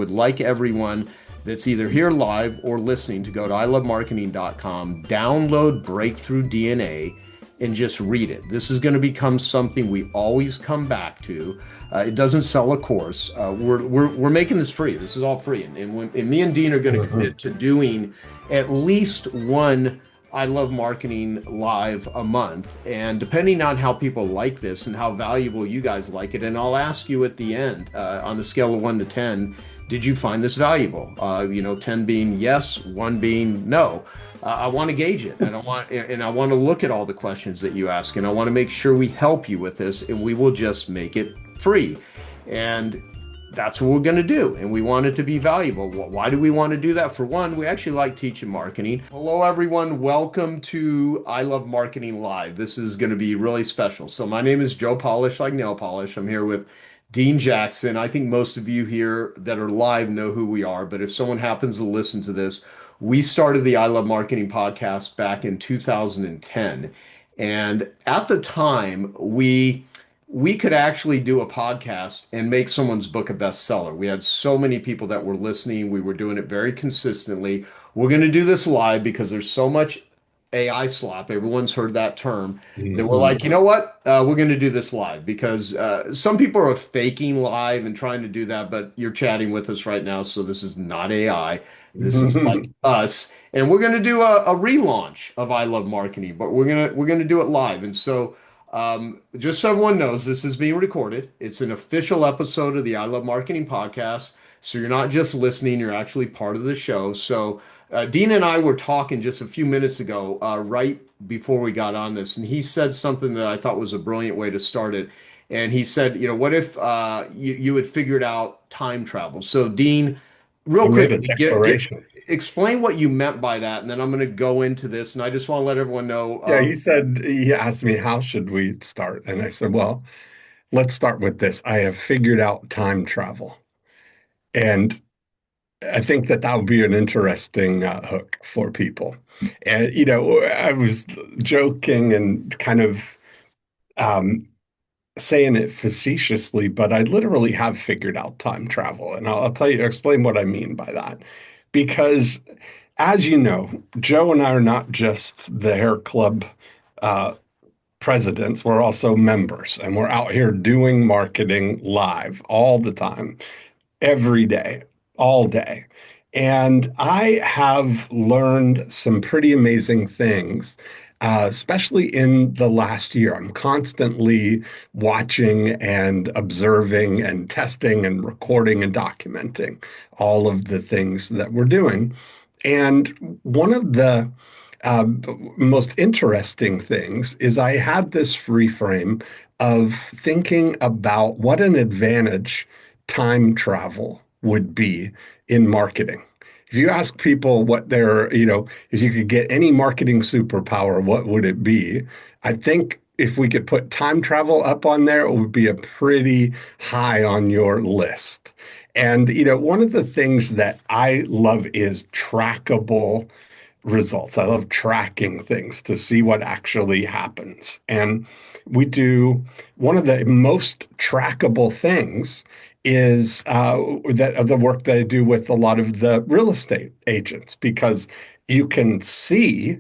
would like everyone that's either here live or listening to go to ilovemarketing.com, download Breakthrough DNA, and just read it. This is going to become something we always come back to. It doesn't sell a course. We're making this free. This is all free, and me and Dean are going to Mhm. commit to doing at least one I Love Marketing live a month. And depending on how people like this and how valuable you guys like it, and I'll ask you at the end on the scale of 1 to 10, did you find this valuable? 10 being yes, one being no. I want to gauge it, and I want to look at all the questions that you ask, and I want to make sure we help you with this, and we will just make it free. And that's what we're going to do. And we want it to be valuable. Why do we want to do that? For one, we actually like teaching marketing. Hello, everyone. Welcome to I Love Marketing Live. This is going to be really special. So, my name is Joe Polish, like nail polish. I'm here with Dean Jackson. I think most of you here that are live know who we are, but if someone happens to listen to this, we started the I Love Marketing podcast back in 2010. And at the time, we could actually do a podcast and make someone's book a bestseller. We had so many people that were listening. We were doing it very consistently. We're going to do this live because there's so much AI slop. Everyone's heard that term. That we're Mhm. like, you know what? We're going to do this live because some people are faking live and trying to do that, but you're chatting with us right now, so this is not AI. This is like us, and we're going to do a relaunch of I Love Marketing, but we're gonna do it live, and so. Just so everyone knows, this is being recorded. It's an official episode of the I Love Marketing podcast. So you're not just listening, you're actually part of the show. So Dean and I were talking just a few minutes ago, right before we got on this, and he said something that I thought was a brilliant way to start it. And he said, what if you had figured out time travel? So Dean, I real made a quickly, declaration. explain what you meant by that, and then I'm going to go into this. And I just want to let everyone know. Yeah, he asked me, how should we start? And I said, well, let's start with this. I have figured out time travel. And I think that that would be an interesting hook for people. And, I was joking and kind of um, saying it facetiously, but I literally have figured out time travel. And I'll tell you, explain what I mean by that. Because as you know, Joe and I are not just the hair club uh, presidents, we're also members, and we're out here doing marketing live all the time, every day, all day. And I have learned some pretty amazing things, especially in the last year. I'm constantly watching and observing and testing and recording and documenting all of the things that we're doing. And one of the uh, most interesting things is I had this free frame of thinking about what an advantage time travel would be in marketing. If you ask people what their, if you could get any marketing superpower, what would it be? I think if we could put time travel up on there, it would be a pretty high on your list. And, one of the things that I love is trackable results. I love tracking things to see what actually happens. And we do one of the most trackable things is that the work that I do with a lot of the real estate agents because you can see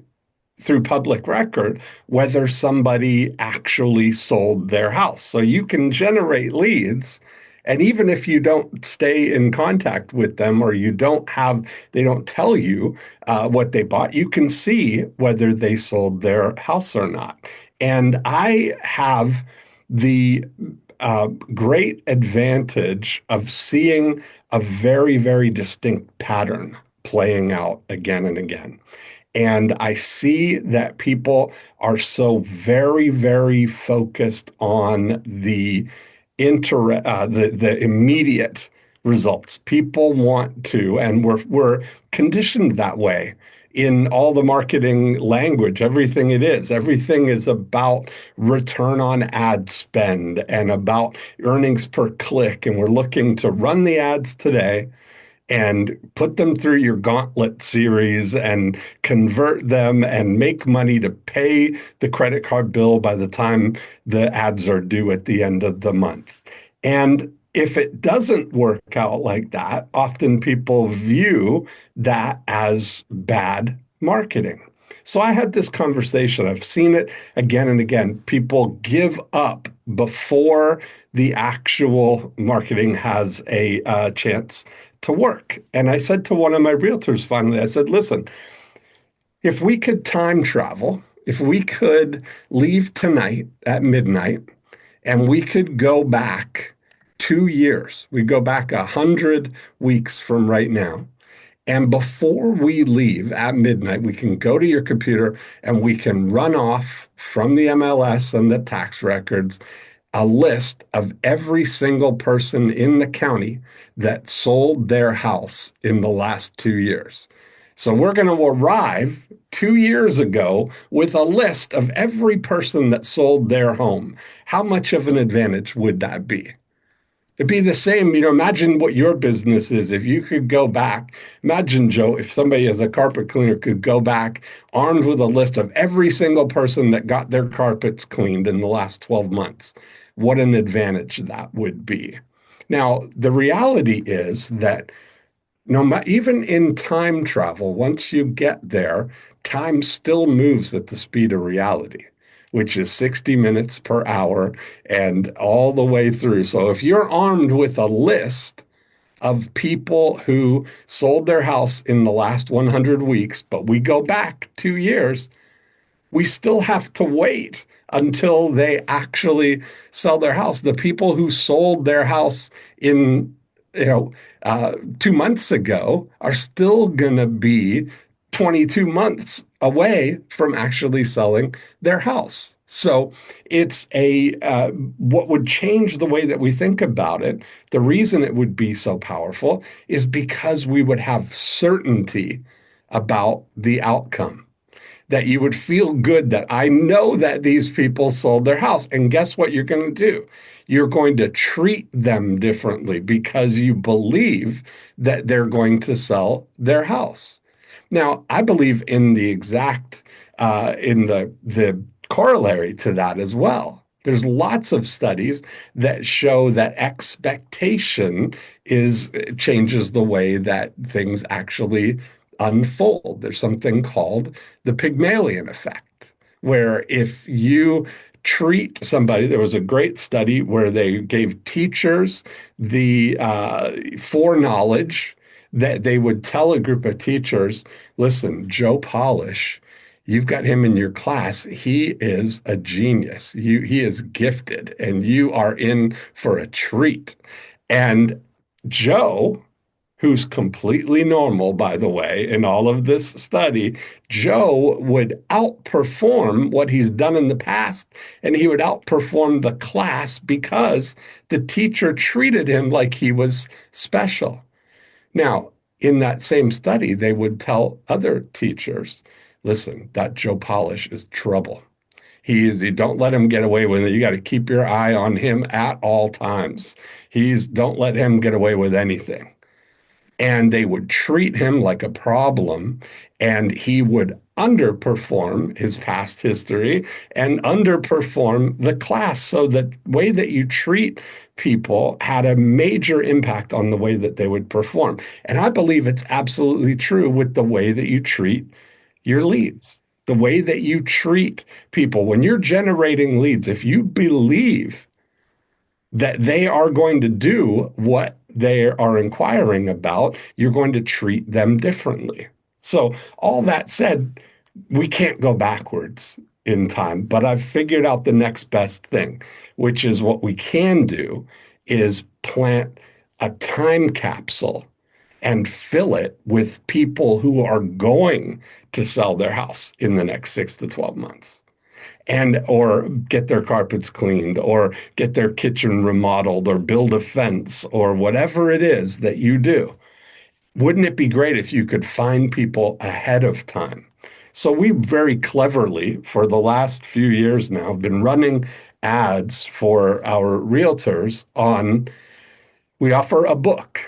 through public record whether somebody actually sold their house. So you can generate leads. And even if you don't stay in contact with them or they don't tell you what they bought, you can see whether they sold their house or not. And I have the great advantage of seeing a very, very distinct pattern playing out again and again. And I see that people are so very, very focused on the immediate results. People want to, and we're conditioned that way in all the marketing language. Everything is about return on ad spend and about earnings per click. And we're looking to run the ads today and put them through your gauntlet series and convert them and make money to pay the credit card bill by the time the ads are due at the end of the month. And If it doesn't work out like that, often people view that as bad marketing. So I had this conversation. I've seen it again and again. People give up before the actual marketing has a chance to work. And I said to one of my realtors finally, I said, listen, if we could time travel, if we could leave tonight at midnight and we could go back 2 years, we go back 100 weeks from right now. And before we leave at midnight, we can go to your computer and we can run off from the MLS and the tax records a list of every single person in the county that sold their house in the last 2 years. So we're going to arrive 2 years ago with a list of every person that sold their home. How much of an advantage would that be? It'd be the same, imagine what your business is. If you could go back, imagine, Joe, if somebody as a carpet cleaner could go back armed with a list of every single person that got their carpets cleaned in the last 12 months, what an advantage that would be. Now, the reality is that no, even in time travel, once you get there, time still moves at the speed of reality, which is 60 minutes per hour and all the way through. So if you're armed with a list of people who sold their house in the last 100 weeks, but we go back 2 years, we still have to wait until they actually sell their house. The people who sold their house in, you know, 2 months ago are still going to be 22 months away from actually selling their house. So it's what would change the way that we think about it. The reason it would be so powerful is because we would have certainty about the outcome, that you would feel good that I know that these people sold their house. And guess what you're going to do? You're going to treat them differently because you believe that they're going to sell their house. Now, I believe in the exact in the corollary to that as well. There's lots of studies that show that expectation is changes the way that things actually unfold. There's something called the Pygmalion effect, where if you treat somebody, there was a great study where they gave teachers the foreknowledge that they would tell a group of teachers, listen, Joe Polish, you've got him in your class. He is a genius. He is gifted, and you are in for a treat. And Joe, who's completely normal, by the way, in all of this study, Joe would outperform what he's done in the past, and he would outperform the class because the teacher treated him like he was special. Now, in that same study, they would tell other teachers, listen, that Joe Polish is trouble. You don't let him get away with it. You got to keep your eye on him at all times. Don't let him get away with anything. And they would treat him like a problem, and he would underperform his past history and underperform the class. So the way that you treat people had a major impact on the way that they would perform. And I believe it's absolutely true with the way that you treat your leads, the way that you treat people. When you're generating leads, if you believe that they are going to do what they are inquiring about, you're going to treat them differently. So, all that said, we can't go backwards in time, but I've figured out the next best thing, which is what we can do is plant a time capsule and fill it with people who are going to sell their house in the next 6 to 12 months, and or get their carpets cleaned or get their kitchen remodeled or build a fence or whatever it is that you do. Wouldn't it be great if you could find people ahead of time? So we very cleverly, for the last few years now, have been running ads for our realtors on, we offer a book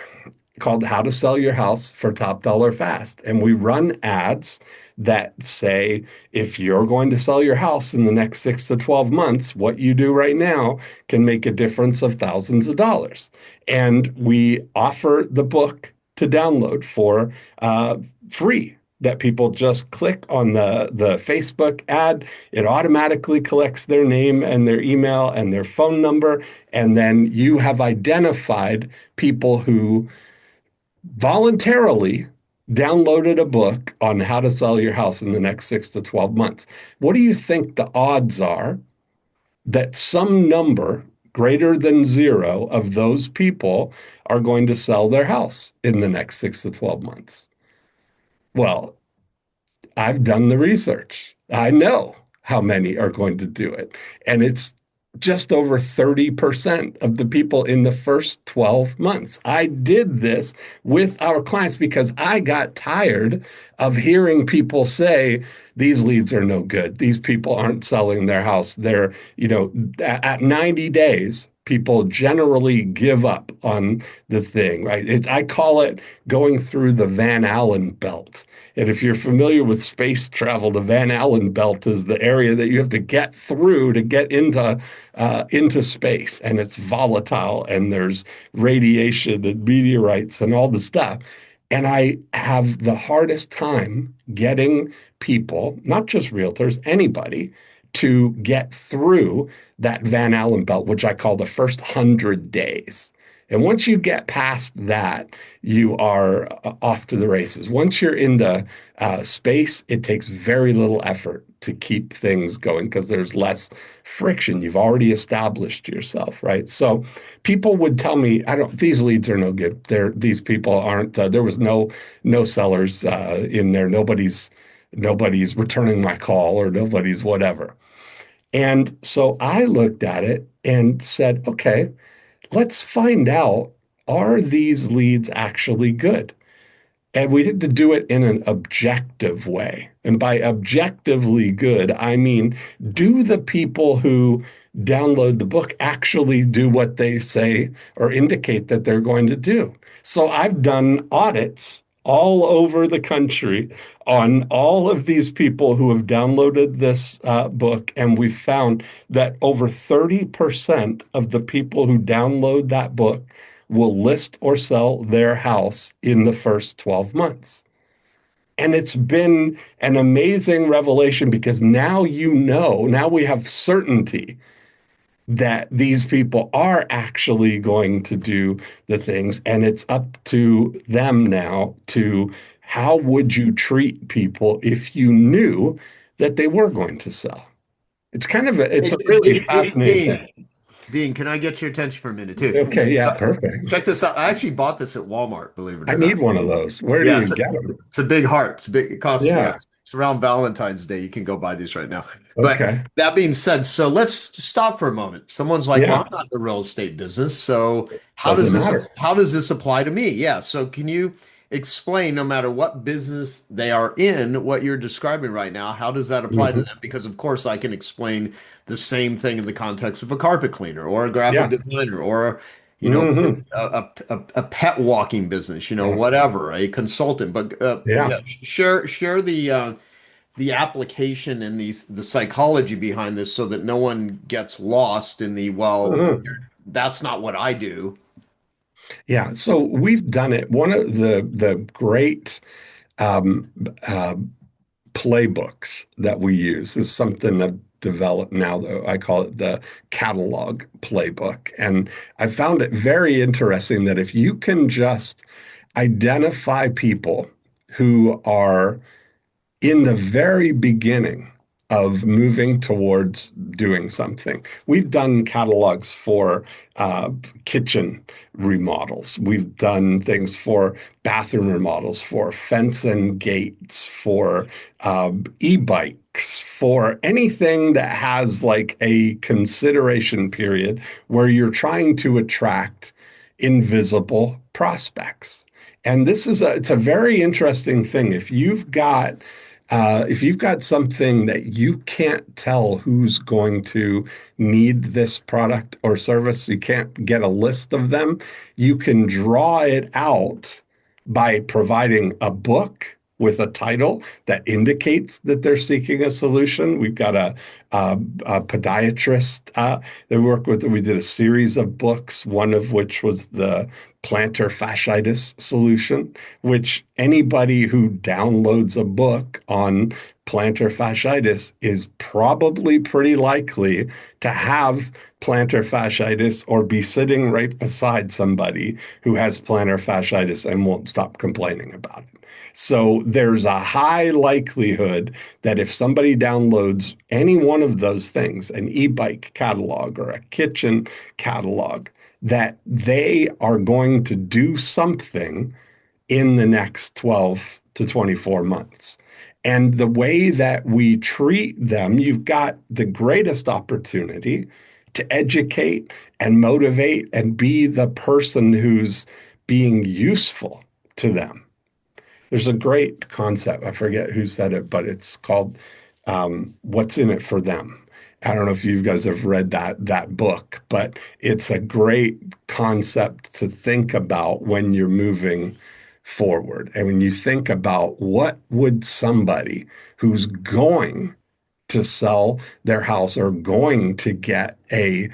called How to Sell Your House for Top Dollar Fast. And we run ads that say, if you're going to sell your house in the next 6 to 12 months, what you do right now can make a difference of thousands of dollars. And we offer the book to download for free. That people just click on the Facebook ad. It automatically collects their name and their email and their phone number. And then you have identified people who voluntarily downloaded a book on how to sell your house in the next 6 to 12 months. What do you think the odds are that some number greater than zero of those people are going to sell their house in the next 6 to 12 months? Well, I've done the research. I know how many are going to do it. And it's just over 30% of the people in the first 12 months. I did this with our clients because I got tired of hearing people say, these leads are no good. These people aren't selling their house. They're, at 90 days, people generally give up on the thing, right? I call it going through the Van Allen belt. And if you're familiar with space travel, the Van Allen belt is the area that you have to get through to get into space, and it's volatile, and there's radiation and meteorites and all the stuff. And I have the hardest time getting people, not just realtors, anybody, to get through that Van Allen belt, which I call the first 100 days. And once you get past that, you are off to the races. Once you're into space, it takes very little effort to keep things going because there's less friction. You've already established yourself, right? So people would tell me, I don't, these leads are no good. These people aren't, there was no sellers in there. Nobody's returning my call or nobody's whatever. And so I looked at it and said, okay, let's find out, are these leads actually good? And we had to do it in an objective way. And by objectively good, I mean, do the people who download the book actually do what they say or indicate that they're going to do? So I've done audits all over the country on all of these people who have downloaded this book. And we found that over 30% of the people who download that book will list or sell their house in the first 12 months. And it's been an amazing revelation because now now we have certainty that these people are actually going to do the things. And it's up to them now to how would you treat people if you knew that they were going to sell? It's a really fascinating thing. Dean, can I get your attention for a minute too? Okay, yeah, So, perfect. check this out. I actually bought this at Walmart, believe it I or need not. one of those. Where do Yeah, you get them? it's a big heart. It's a big, it costs, yeah, Yeah. it's around Valentine's Day. You can go buy these right now. But Okay. that being said, so let's stop for a moment. Someone's like, well, Yeah. I'm not in the real estate business. So Doesn't matter. how does this apply to me? Yeah. So can you explain, no matter what business they are in, what you're describing right now, how does that apply to Hmm. them? Because of course I can explain the same thing in the context of a carpet cleaner or a graphic Yeah. designer or you know, Hmm. a pet walking business, Yeah. whatever, a consultant. But Yeah. yeah, share the application and the psychology behind this so that no one gets lost in the, well, Mhm. that's not what I do. Yeah. So we've done it. One of the great um, uh, playbooks that we use is something I've developed now, though. I call it the catalog playbook. And I found it very interesting that if you can just identify people who are in the very beginning of moving towards doing something. We've done catalogs for kitchen remodels. We've done things for bathroom remodels, for fence and gates, for e-bikes, for anything that has like a consideration period where you're trying to attract invisible prospects. And it's a very interesting thing. If you've got If you've got something that you can't tell who's going to need this product or service, you can't get a list of them, you can draw it out by providing a book with a title that indicates that they're seeking a solution. We've got a podiatrist that we work with. We did a series of books, one of which was the plantar fasciitis solution, which anybody who downloads a book on plantar fasciitis is probably pretty likely to have plantar fasciitis or be sitting right beside somebody who has plantar fasciitis and won't stop complaining about it. So there's a high likelihood that if somebody downloads any one of those things, an e-bike catalog or a kitchen catalog, that they are going to do something in the next 12 to 24 months. And the way that we treat them, you've got the greatest opportunity to educate and motivate and be the person who's being useful to them. There's a great concept. I forget who said it, but it's called "What's in It for Them." I don't know if you guys have read that book, but it's a great concept to think about when you're moving forward. And when you think about what would somebody who's going to sell their house or going to get a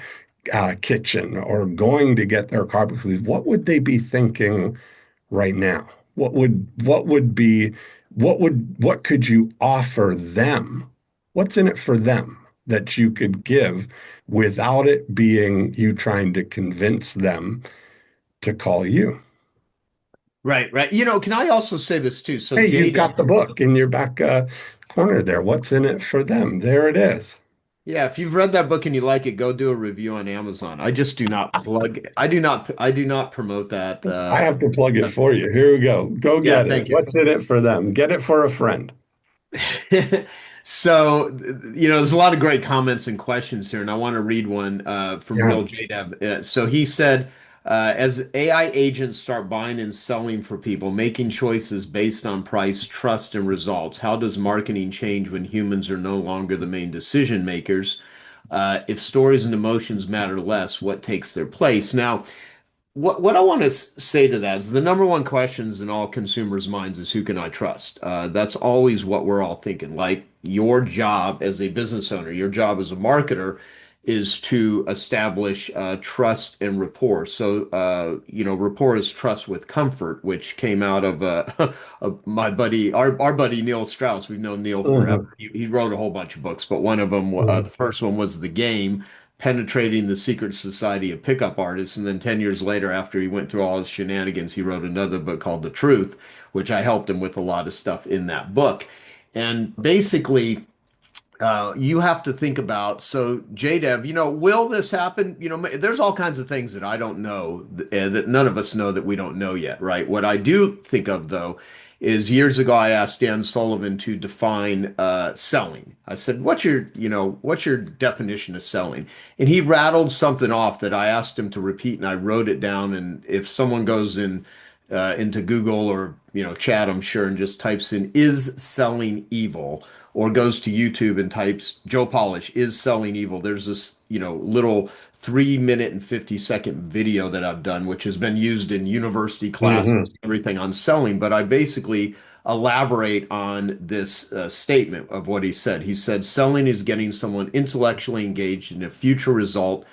kitchen or going to get their carpet cleaned, what would they be thinking right now? What could you offer them? What's in it for them that you could give without it being you trying to convince them to call you? Right, right. Can I also say this too? So Hey, you've Jada, got the book in your back corner there. What's in it for them? There it is. yeah, if you've read that book and you like it, go do a review on Amazon. I just do not plug, I do not promote that. I have to plug it for you. Here we go. Go Yeah, get it. thank you. What's in it for them? Get it for a friend. So, there's a lot of great comments and questions here, and I want to read one from Yeah. Real JDev. So he said, as AI agents start buying and selling for people, making choices based on price, trust, and results, how does marketing change when humans are no longer the main decision makers? If stories and emotions matter less, what takes their place? Now, what I want to say to that is the number one questions in all consumers' minds is who can I trust? That's always what we're all thinking. Like your job as a business owner, your job as a marketer is to establish trust and rapport. So, rapport is trust with comfort, which came out of, of my buddy, our buddy Neil Strauss. We've known Neil forever. Mhm. He wrote a whole bunch of books, but one of them, the Mhm. first one was The Game, penetrating the secret society of pickup artists. And then 10 years later, after he went through all his shenanigans, he wrote another book called The Truth, which I helped him with a lot of stuff in that book. And basically, you have to think about, so JDev, will this happen? There's all kinds of things that I don't know, that none of us know that we don't know yet, right? What I do think of though is years ago I asked Dan Sullivan to define selling. I said, what's your definition of selling? And he rattled something off that I asked him to repeat, and I wrote it down. And if someone goes into Google or chat, I'm sure, and just types in "is selling evil," or goes to YouTube and types Joe Polish is selling evil, there's this little 3 minute and 50-second video that I've done, which has been used in university classes, Mhm. everything on selling. But I basically elaborate on this statement of what he said. He said, selling is getting someone intellectually engaged in a future result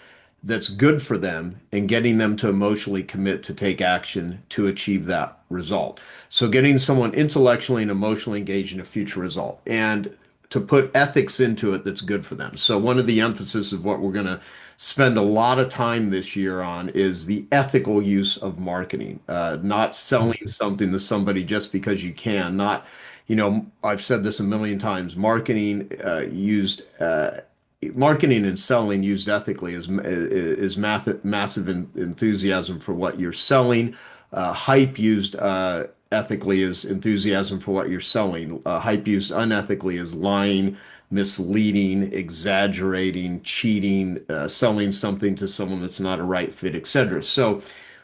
that's good for them and getting them to emotionally commit to take action to achieve that result. So getting someone intellectually and emotionally engaged in a future result and to put ethics into it that's good for them. So one of the emphasis of what we're going to spend a lot of time this year on is the ethical use of marketing, not selling something to somebody just because you can, not, I've said this a million times, marketing and selling used ethically is massive enthusiasm for what you're selling. Hype used ethically is enthusiasm for what you're selling. Hype used unethically is lying, misleading, exaggerating, cheating, selling something to someone that's not a right fit, etc. So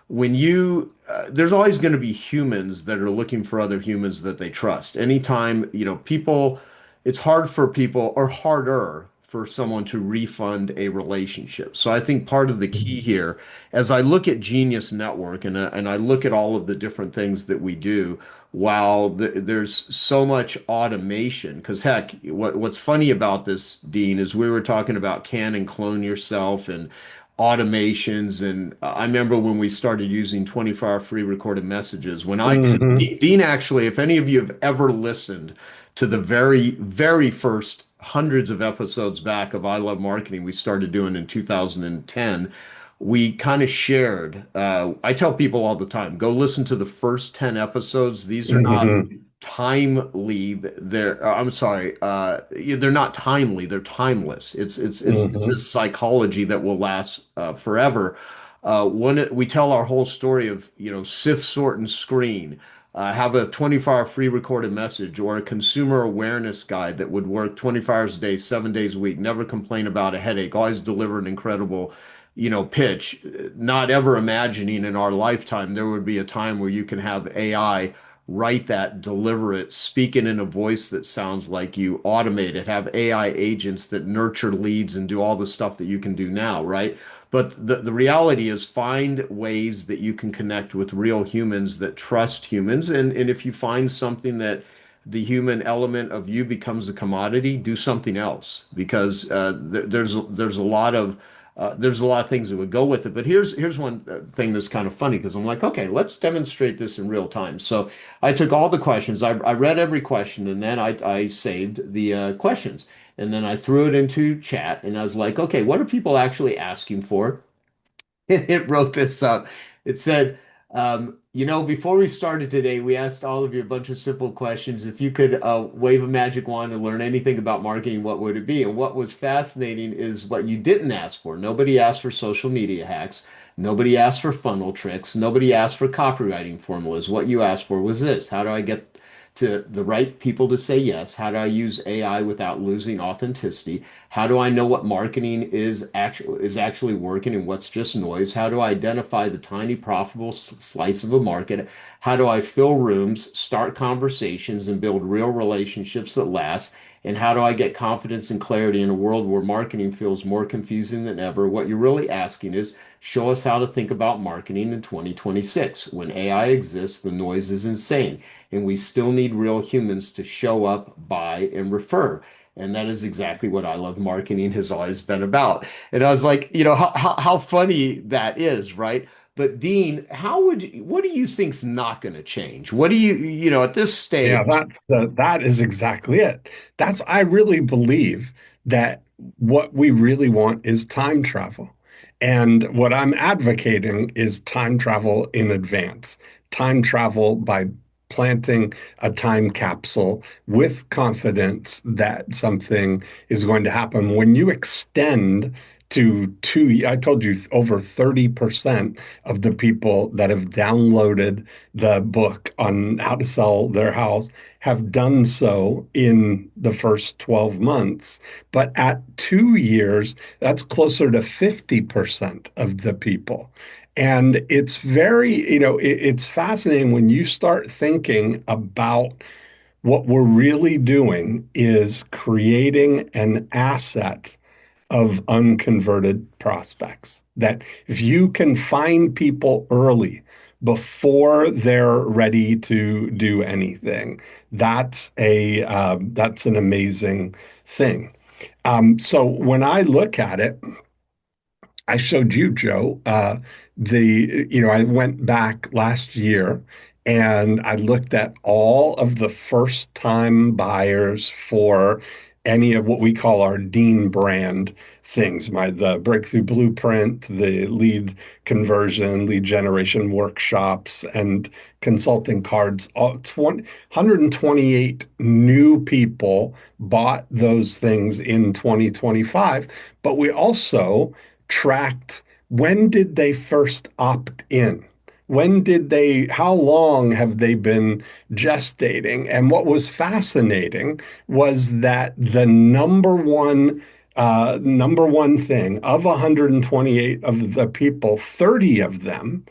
when you there's always going to be humans that are looking for other humans that they trust. Anytime, people, it's hard for people or harder for someone to refund a relationship. So I think part of the key Mhm. here, as I look at Genius Network and I look at all of the different things that we do, while there's so much automation, because heck, what's funny about this, Dean, is we were talking about can and clone yourself and automations. And I remember when we started using 24-hour free recorded messages, Mhm. Dean, actually, if any of you have ever listened to the very, very first hundreds of episodes back of I Love Marketing we started doing in 2010, we kind of shared. I tell people all the time, go listen to the first 10 episodes. These are not Mhm. timely. I'm sorry, they're not timely, they're timeless. It's a Mhm. psychology that will last forever. When we tell our whole story of, sift, sort, and screen, have a 24-hour free recorded message or a consumer awareness guide that would work 24 hours a day, 7 days a week, never complain about a headache, always deliver an incredible, pitch, not ever imagining in our lifetime there would be a time where you can have AI write that, deliver it, speak it in a voice that sounds like you, automate it, have AI agents that nurture leads and do all the stuff that you can do now, right? But the reality is find ways that you can connect with real humans that trust humans. And if you find something that the human element of you becomes a commodity, do something else because there's a lot of things that would go with it. But here's one thing that's kind of funny because I'm like, okay, let's demonstrate this in real time. So I took all the questions, I read every question, and then I saved the questions. And then I threw it into chat and I was like, okay, what are people actually asking for? It wrote this up. It said, before we started today, we asked all of you a bunch of simple questions. If you could wave a magic wand and learn anything about marketing, what would it be? And what was fascinating is what you didn't ask for. Nobody asked for social media hacks. Nobody asked for funnel tricks. Nobody asked for copywriting formulas. What you asked for was this. How do I get to the right people to say yes? How do I use AI without losing authenticity? How do I know what marketing is actually working and what's just noise? How do I identify the tiny profitable slice of a market? How do I fill rooms, start conversations, and build real relationships that last? And how do I get confidence and clarity in a world where marketing feels more confusing than ever? What you're really asking is show us how to think about marketing in 2026. When AI exists, the noise is insane, and we still need real humans to show up, buy, and refer. And that is exactly what I Love Marketing has always been about. And I was like, how funny that is, right? But Dean, what do you think's not going to change? What do at this Yeah, stage? that is exactly it. I really believe that what we really want is time travel. And what I'm advocating is time travel in advance. Time travel by planting a time capsule with confidence that something is going to happen. When you extend to I told you over 30% of the people that have downloaded the book on how to sell their house have done so in the first 12 months. But at 2 years, that's closer to 50% of the people. And it's very, it's fascinating when you start thinking about what we're really doing is creating an asset of unconverted prospects. That if you can find people early before they're ready to do anything, that's an amazing thing. So when I look at it, I showed you, Joe, I went back last year and I looked at all of the first time buyers for any of what we call our Dean brand things, the breakthrough blueprint, the lead conversion, lead generation workshops, and consulting cards. 128 new people bought those things in 2025, but we also tracked when did they first opt in? How long have they been gestating? And what was fascinating was that the number one thing of 128 of the people, 30 of them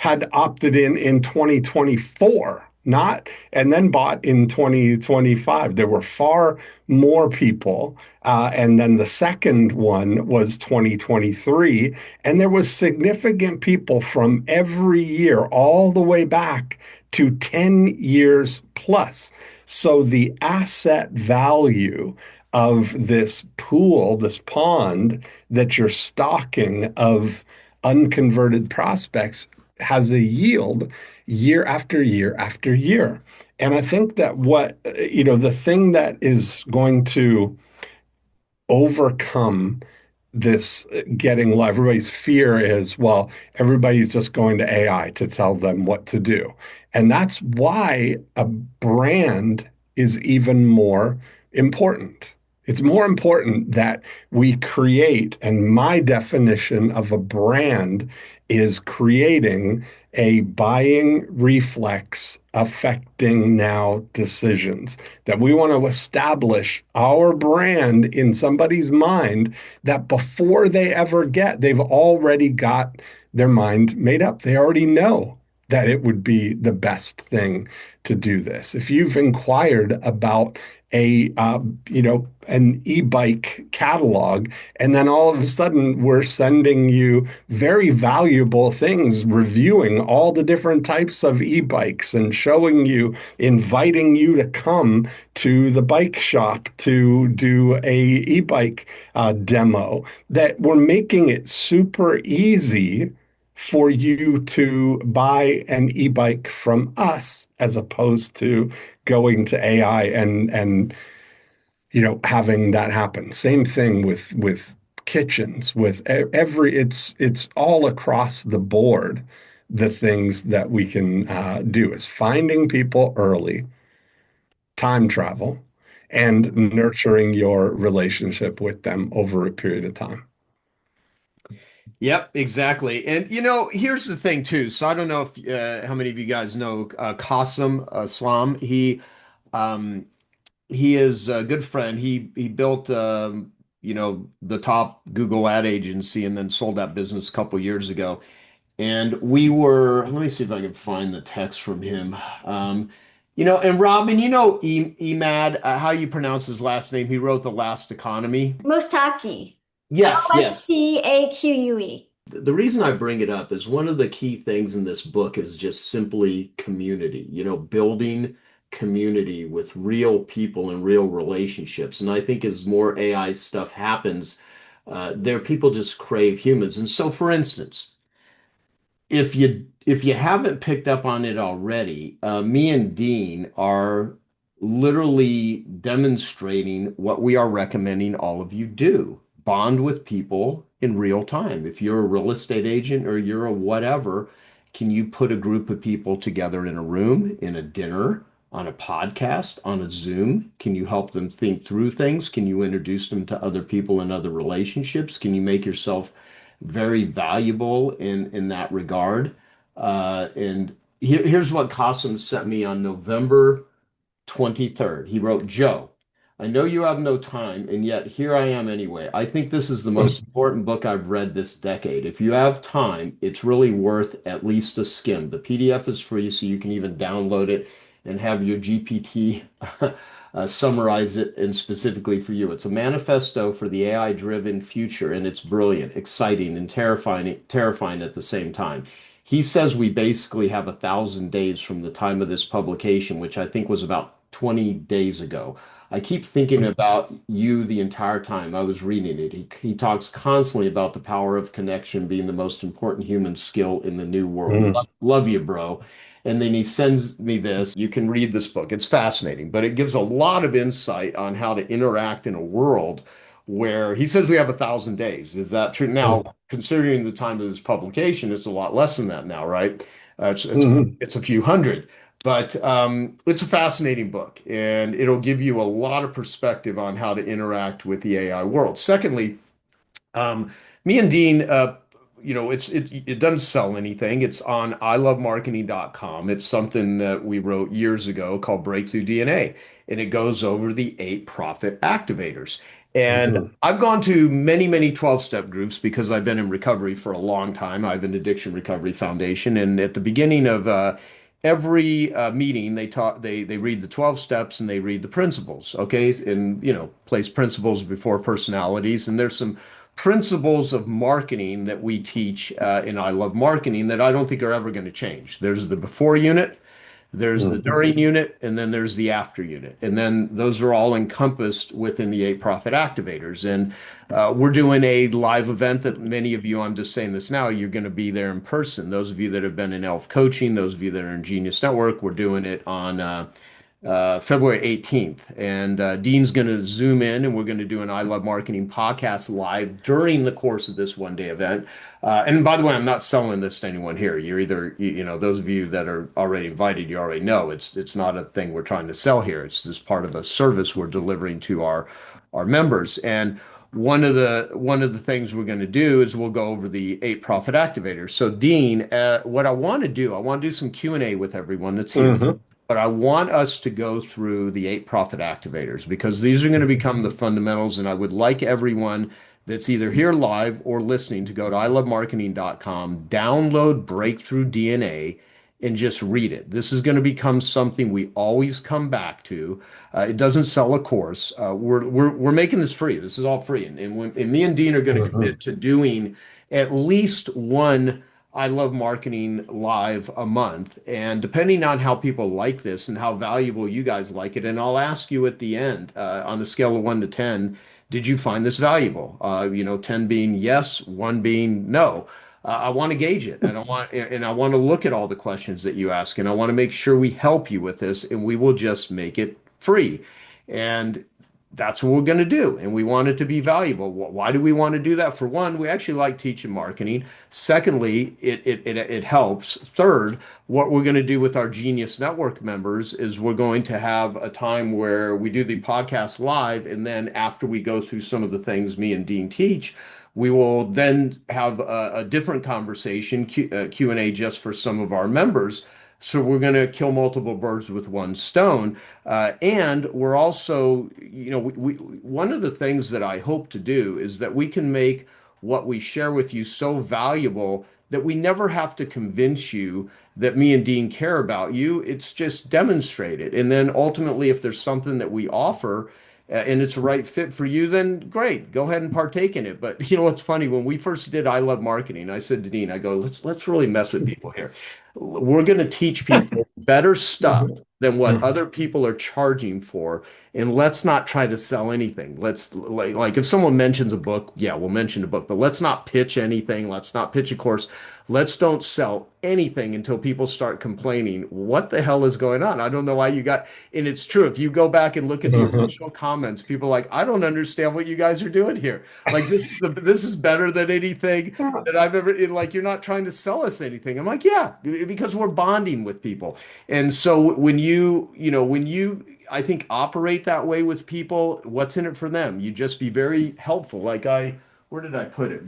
had opted in 2024, not and then bought in 2025. There were far more people. And then the second one was 2023. And there was significant people from every year all the way back to 10 years plus. So the asset value of this pool, this pond that you're stocking of unconverted prospects has a yield year after year after year. And I think that the thing that is going to overcome this getting live, everybody's fear is, well, everybody's just going to AI to tell them what to do. And that's why a brand is even more important. It's more important that we create, and my definition of a brand is creating a buying reflex affecting now decisions. That we want to establish our brand in somebody's mind that before they ever they've already got their mind made up. They already know that it would be the best thing to do this. If you've inquired about an e-bike catalog, and then all of a sudden we're sending you very valuable things, reviewing all the different types of e-bikes and showing you, inviting you to come to the bike shop to do a e-bike demo, that we're making it super easy for you to buy an e-bike from us as opposed to going to AI and having that happen. Same thing with kitchens, with every it's all across the board. The things that we can do is finding people early, time travel, and nurturing your relationship with them over a period of time. Yep, exactly. And here's the thing too. So I don't know if how many of you guys know Qasim Islam. Um, he is a good friend. He built the top Google ad agency and then sold that business a couple years ago. And let me see if I can find the text from him. And Robin, Emad, how you pronounce his last name? He wrote The Last Economy. Mustaki. Yes, yes. Mustaque. The reason I bring it up is one of the key things in this book is just simply community, building community with real people and real relationships. And I think as more AI stuff happens, people just crave humans. And so, for instance, if you haven't picked up on it already, me and Dean are literally demonstrating what we are recommending all of you do. Bond with people in real time. If you're a real estate agent or you're a whatever, can you put a group of people together in a room, in a dinner, on a podcast, on a Zoom? Can you help them think through things? Can you introduce them to other people in other relationships? Can you make yourself very valuable in that regard? And here's what Qasim sent me on November 23rd. He wrote, Joe, I know you have no time, and yet here I am anyway. I think this is the most important book I've read this decade. If you have time, it's really worth at least a skim. The PDF is free, so you can even download it and have your GPT summarize it and specifically for you. It's a manifesto for the AI-driven future, and it's brilliant, exciting, and terrifying at the same time. He says we basically have 1,000 days from the time of this publication, which I think was about 20 days ago. I keep thinking about you the entire time I was reading it. He talks constantly about the power of connection being the most important human skill in the new world. Mm. Love you, bro. And then he sends me this. You can read this book. It's fascinating, but it gives a lot of insight on how to interact in a world where he says we have 1,000 days. Is that true? Now, considering the time of this publication, it's a lot less than that now, right? Mhm. It's a few hundred, but it's a fascinating book, and it'll give you a lot of perspective on how to interact with the AI world. Secondly, me and Dean, it doesn't sell anything. It's on ilovemarketing.com. It's something that we wrote years ago called Breakthrough DNA, and it goes over the 8 profit activators. And Mhm. I've gone to many, many 12-step groups because I've been in recovery for a long time. I have an addiction recovery foundation. And at the beginning of every meeting, they read the 12 steps and they read the principles. Okay. And, place principles before personalities. And there's some principles of marketing that we teach in I Love Marketing that I don't think are ever going to change. There's the before unit. There's the Mhm. during unit, and then there's the after unit. And then those are all encompassed within the eight profit activators. And we're doing a live event that many of you, I'm just saying this now, you're going to be there in person. Those of you that have been in Elf Coaching, those of you that are in Genius Network, we're doing it on February 18th. And Dean's going to zoom in and we're going to do an I Love Marketing podcast live during the course of this one day event. And by the way, I'm not selling this to anyone here. You're either, those of you that are already invited, you already know it's not a thing we're trying to sell here. It's just part of a service we're delivering to our members. And one of the things we're going to do is we'll go over the eight profit activators. So Dean, what I want to do some Q&A with everyone that's here. Mhm. But I want us to go through the eight profit activators because these are going to become the fundamentals. And I would like everyone that's either here live or listening to go to ilovemarketing.com, download Breakthrough DNA, and just read it. This is going to become something we always come back to. It doesn't sell a course. We're making this free. This is all free. And me and Dean are going to Mhm. commit to doing at least one I Love Marketing live a month. And depending on how people like this and how valuable you guys like it, and I'll ask you at the end on a scale of 1 to 10, did you find this valuable? 10 being yes, one being no. I want to gauge it, and I want to look at all the questions that you ask, and I want to make sure we help you with this, and we will just make it free. And that's what we're going to do. And we want it to be valuable. Why do we want to do that? For one, we actually like teaching marketing. Secondly, it helps. Third, what we're going to do with our Genius Network members is we're going to have a time where we do the podcast live. And then after we go through some of the things me and Dean teach, we will then have a different conversation, Q&A just for some of our members. So we're going to kill multiple birds with one stone. And we're also, one of the things that I hope to do is that we can make what we share with you so valuable that we never have to convince you that me and Dean care about you. It's just demonstrated. And then ultimately, if there's something that we offer, and it's a right fit for you, then great, go ahead and partake in it. But you know what's funny? When we first did I Love Marketing, I said to Dean, I go, let's really mess with people here. We're going to teach people better stuff than what Mhm. other people are charging for. And let's not try to sell anything. Let's like if someone mentions a book, yeah, we'll mention a book, but let's not pitch anything. Let's not pitch a course. Let's don't sell anything until people start complaining. What the hell is going on? I don't know why you got, and it's true. If you go back and look at the Mhm. original comments, people are like, I don't understand what you guys are doing here. Like this is better than anything that I've ever, like, you're not trying to sell us anything. I'm like, yeah, because we're bonding with people. And so when you, I think, operate that way with people, what's in it for them? You just be very helpful. Where did I put it?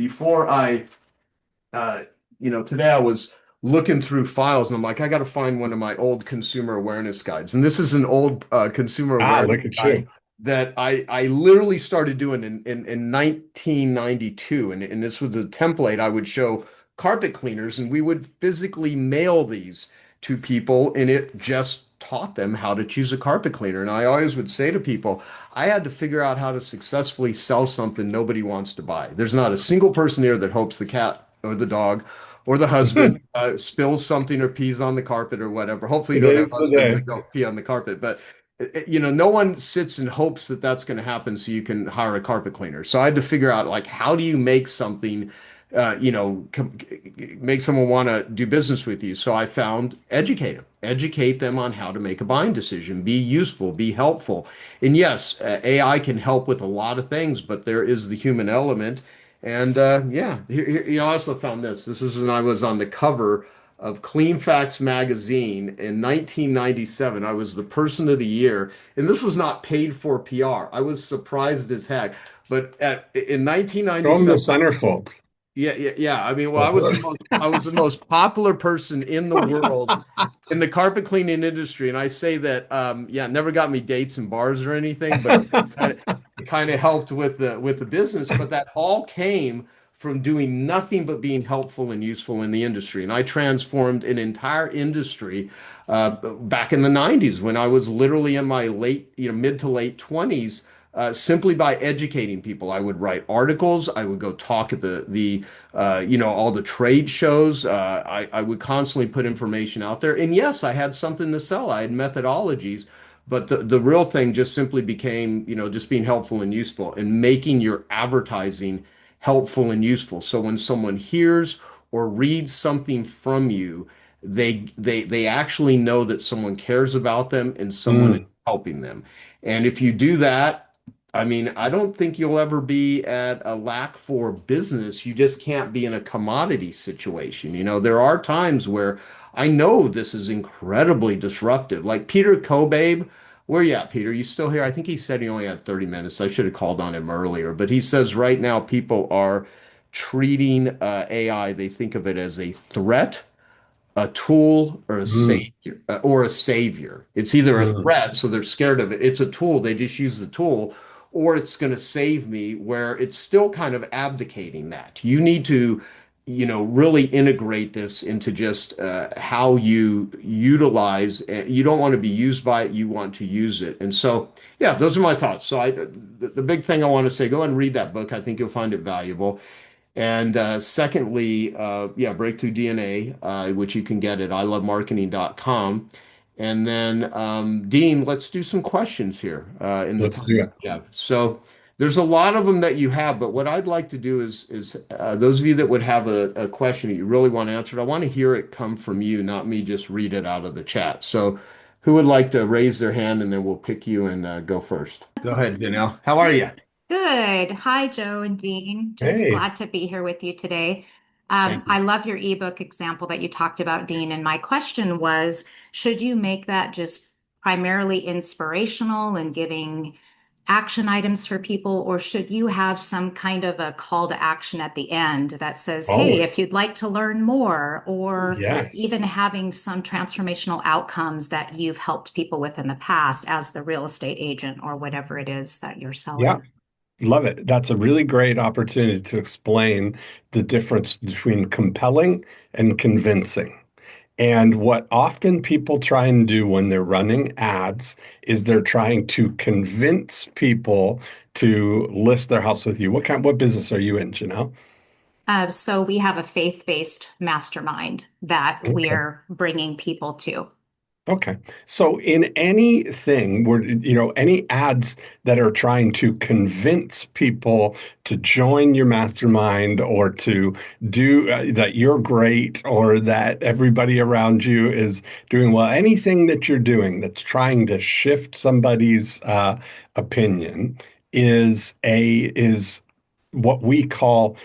Uh, Today I was looking through files and I'm like, I got to find one of my old consumer awareness guides. And this is an old consumer Ah, awareness look at guide you. that I literally started doing in 1992. And this was a template I would show carpet cleaners, and we would physically mail these to people, and it just taught them how to choose a carpet cleaner. And I always would say to people, I had to figure out how to successfully sell something nobody wants to buy. There's not a single person here that hopes the cat or the dog or the husband spills something or pees on the carpet or whatever. Hopefully, you don't have Today's the husbands that day. go pee on the carpet, but no one sits and hopes that that's going to happen so you can hire a carpet cleaner. So I had to figure out, like, how do you make something, make someone want to do business with you? So I found educate them on how to make a buying decision, be useful, be helpful. And yes, AI can help with a lot of things, but there is the human element. And yeah, I also found this. This is when I was on the cover of Clean Facts magazine in 1997. I was the person of the year, and this was not paid for PR. I was surprised as heck. But in Show them the 1997, centerfold. yeah, yeah, yeah. I mean, well, I was the most popular person in the world in the carpet cleaning industry, and I say that, yeah, it never got me dates in bars or anything, but kind of helped with the business, but that all came from doing nothing but being helpful and useful in the industry. And I transformed an entire industry back in the 90s when I was literally in my mid to late 20s. Simply by educating people, I would write articles. I would go talk at all the trade shows. I would constantly put information out there. And yes, I had something to sell. I had methodologies, but the real thing just simply became, just being helpful and useful and making your advertising helpful and useful. So when someone hears or reads something from you, they actually know that someone cares about them and someone is Mm, helping them. And if you do that, I mean, I don't think you'll ever be at a lack for business. You just can't be in a commodity situation. There are times where I know this is incredibly disruptive. Like Peter Kobabe, where you at, Peter? You still here? I think he said he only had 30 minutes. I should have called on him earlier. But he says right now people are treating AI, they think of it as a threat, a tool, or a mm, savior, or a savior. It's either a mm. threat, so they're scared of it. It's a tool, they just use the tool, or it's going to save me, where it's still kind of abdicating that. You need to, really integrate this into just how you utilize. You don't want to be used by it, you want to use it. And so, yeah, those are my thoughts. So the big thing I want to say, go ahead and read that book. I think you'll find it valuable. And secondly, yeah, Breakthrough DNA, which you can get at ilovemarketing.com. And then, Dean, let's do some questions here in the Let's time do that it. we have. So there's a lot of them that you have, but what I'd like to do is those of you that would have a question that you really want answered, I want to hear it come from you, not me just read it out of the chat. So who would like to raise their hand and then we'll pick you and go first. Go ahead, Danielle. How are you? Good. Hi, Joe and Dean. Just Hey. glad to be here with you today. Thank you. I love your ebook example that you talked about, Dean. And my question was, should you make that just primarily inspirational and giving action items for people, or should you have some kind of a call to action at the end that says, hey, Always. if you'd like to learn more, or Yes. even having some transformational outcomes that you've helped people with in the past as the real estate agent or whatever it is that you're Yeah. selling? Love it. That's a really great opportunity to explain the difference between compelling and convincing. And what often people try and do when they're running ads is they're trying to convince people to list their house with you. What business are you in, Janelle? So we have a faith-based mastermind that Okay. we're bringing people to. Okay. So in anything where, any ads that are trying to convince people to join your mastermind or to do that you're great or that everybody around you is doing well, anything that you're doing that's trying to shift somebody's opinion is what we call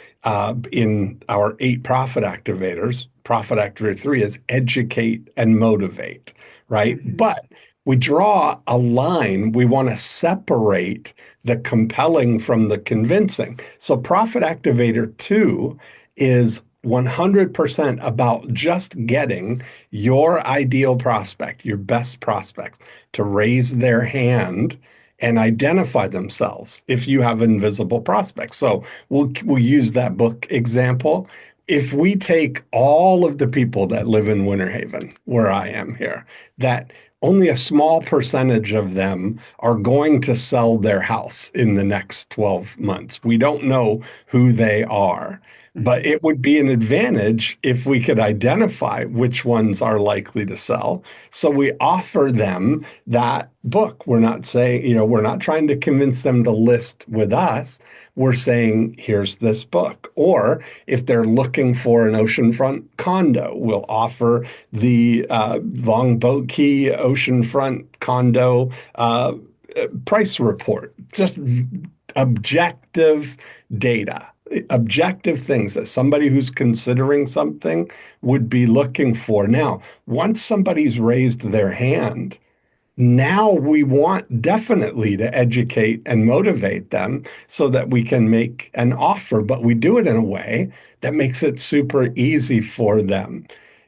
in our 8 profit activators. Profit activator 3 is educate and motivate, right? Mhm. But we draw a line. We want to separate the compelling from the convincing. So profit activator 2 is 100% about just getting your ideal prospect, your best prospect, to raise their hand and identify themselves if you have invisible prospects. So we'll use that book example. If we take all of the people that live in Winter Haven, where I am here, that only a small percentage of them are going to sell their house in the next 12 months. We don't know who they are, but Mhm. it would be an advantage if we could identify which ones are likely to sell. So we offer them that book. We're not saying, we're not trying to convince them to list with us. We're saying, here's this book. Or if they're looking for an oceanfront condo, we'll offer the Longboat Key oceanfront condo price report. Just objective data, objective things that somebody who's considering something would be looking for. Now, once somebody's raised their hand, now we want definitely to educate and motivate them so that we can make an offer, but we do it in a way that makes it super easy for them.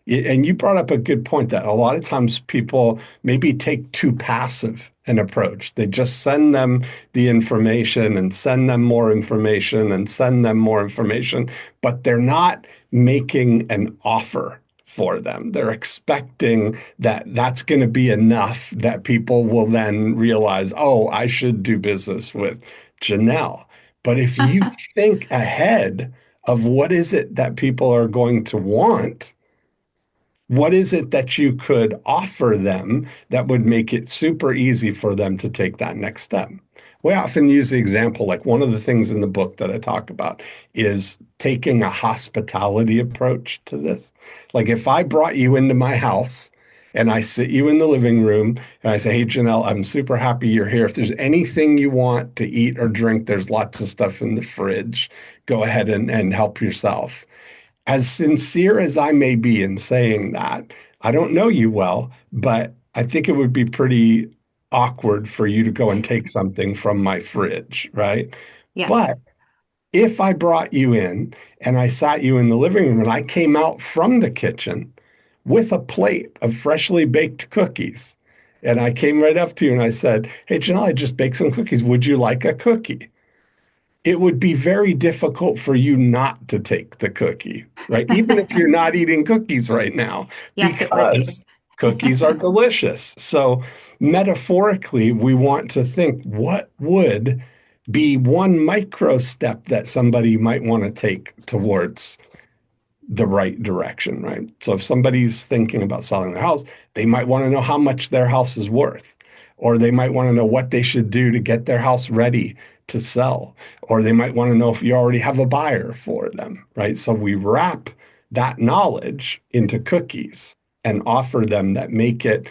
And you brought up a good point that a lot of times people maybe take too passive an approach. They just send them the information and send them more information and send them more information, but they're not making an offer for them. They're expecting that that's going to be enough that people will then realize, oh, I should do business with Janelle. But if you think ahead of what is it that people are going to want, what is it that you could offer them that would make it super easy for them to take that next step? We often use the example, like one of the things in the book that I talk about is taking a hospitality approach to this. Like if I brought you into my house and I sit you in the living room and I say, hey, Janelle, I'm super happy you're here. If there's anything you want to eat or drink, there's lots of stuff in the fridge. Go ahead and help yourself. As sincere as I may be in saying that, I don't know you well, but I think it would be pretty awkward for you to go and take something from my fridge, right? Yes. But if I brought you in and I sat you in the living room and I came out from the kitchen with a plate of freshly baked cookies, and I came right up to you and I said, hey, Janelle, I just baked some cookies. Would you like a cookie? It would be very difficult for you not to take the cookie, right? Even if you're not eating cookies right now, Yes, it would be. because cookies are delicious. So, metaphorically, we want to think what would be one micro step that somebody might want to take towards the right direction, right? So if somebody's thinking about selling their house, they might want to know how much their house is worth, or they might want to know what they should do to get their house ready to sell, or they might want to know if you already have a buyer for them, right? So we wrap that knowledge into cookies and offer them that make it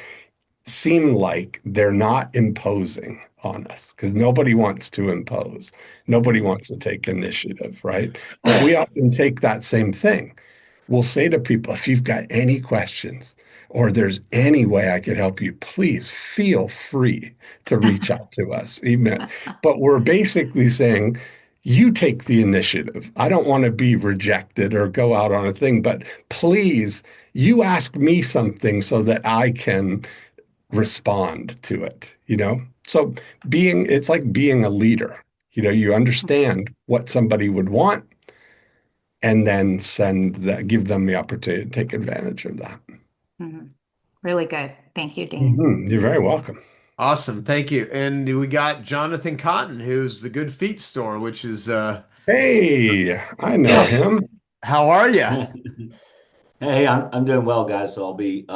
seem like they're not imposing on us because nobody wants to impose. Nobody wants to take initiative, right? But we often take that same thing. We'll say to people, if you've got any questions or there's any way I could help you, please feel free to reach out to us. Email. But we're basically saying, you take the initiative. I don't want to be rejected or go out on a thing, but please, you ask me something so that I can respond to it, you know? So it's like being a leader. You know, you understand what somebody would want and then give them the opportunity to take advantage of that. Mhm. Really good. Thank you, Dean. You're very welcome. Awesome, thank you. And we got Jonathan Cotton, who's the Good Feet store, which is Hey, I know him. how are you? Hey, I'm doing well, guys. So I'll be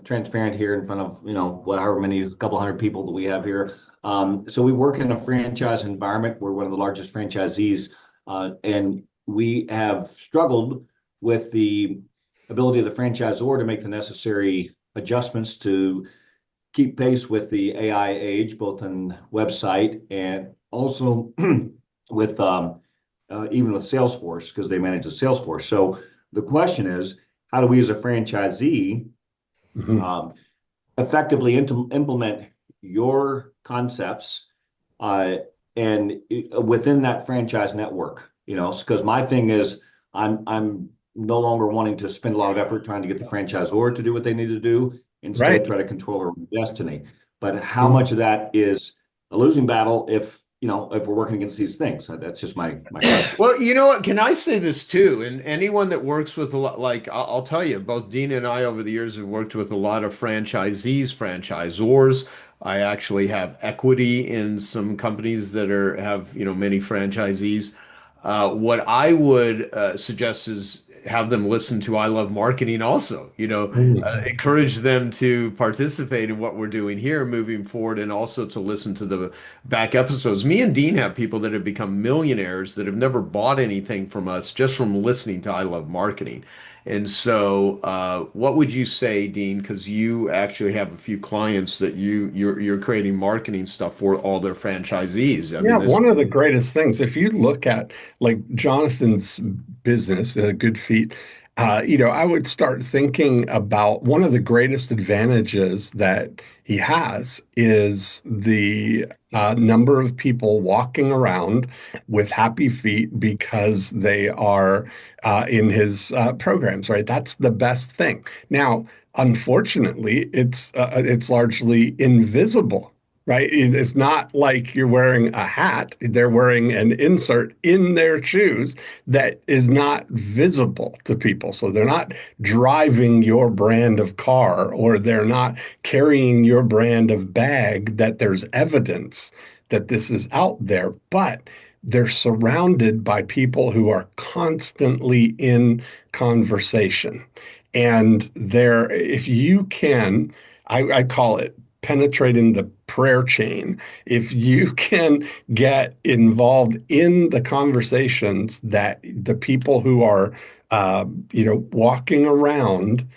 transparent here in front of whatever many a couple hundred people that we have here. So we work in a franchise environment. We're one of the largest franchisees, and we have struggled with the ability of the franchisor to make the necessary adjustments to keep pace with the AI age, both in website and also with even with Salesforce because they manage the Salesforce. So the question is, how do we as a franchisee Mhm. effectively implement your concepts and within that franchise network? Because my thing is, I'm no longer wanting to spend a lot of effort trying to get the franchisor to do what they need to do. Instead, Right. try to control their own destiny. But how Mhm. much of that is a losing battle if we're working against these things? That's just my question. Well, you know what? Can I say this too? And anyone that works with a lot, like I'll tell you, both Dean and I over the years have worked with a lot of franchisees, franchisors. I actually have equity in some companies that have, many franchisees. What I would suggest is have them listen to I Love Marketing also, Mhm. encourage them to participate in what we're doing here moving forward and also to listen to the back episodes. Me and Dean have people that have become millionaires that have never bought anything from us just from listening to I Love Marketing. And so, what would you say, Dean? Because you actually have a few clients that you're creating marketing stuff for all their franchisees. I Yeah, mean, this. one of the greatest things, if you look at like Jonathan's business, Good Feet, I would start thinking about one of the greatest advantages that he has is the number of people walking around with happy feet because they are in his programs, right? That's the best thing. Now, unfortunately, it's largely invisible. Right? It's not like you're wearing a hat. They're wearing an insert in their shoes that is not visible to people. So they're not driving your brand of car or they're not carrying your brand of bag that there's evidence that this is out there. But they're surrounded by people who are constantly in conversation. And if you can, I call it penetrating the prayer chain. If you can get involved in the conversations that the people who are, walking around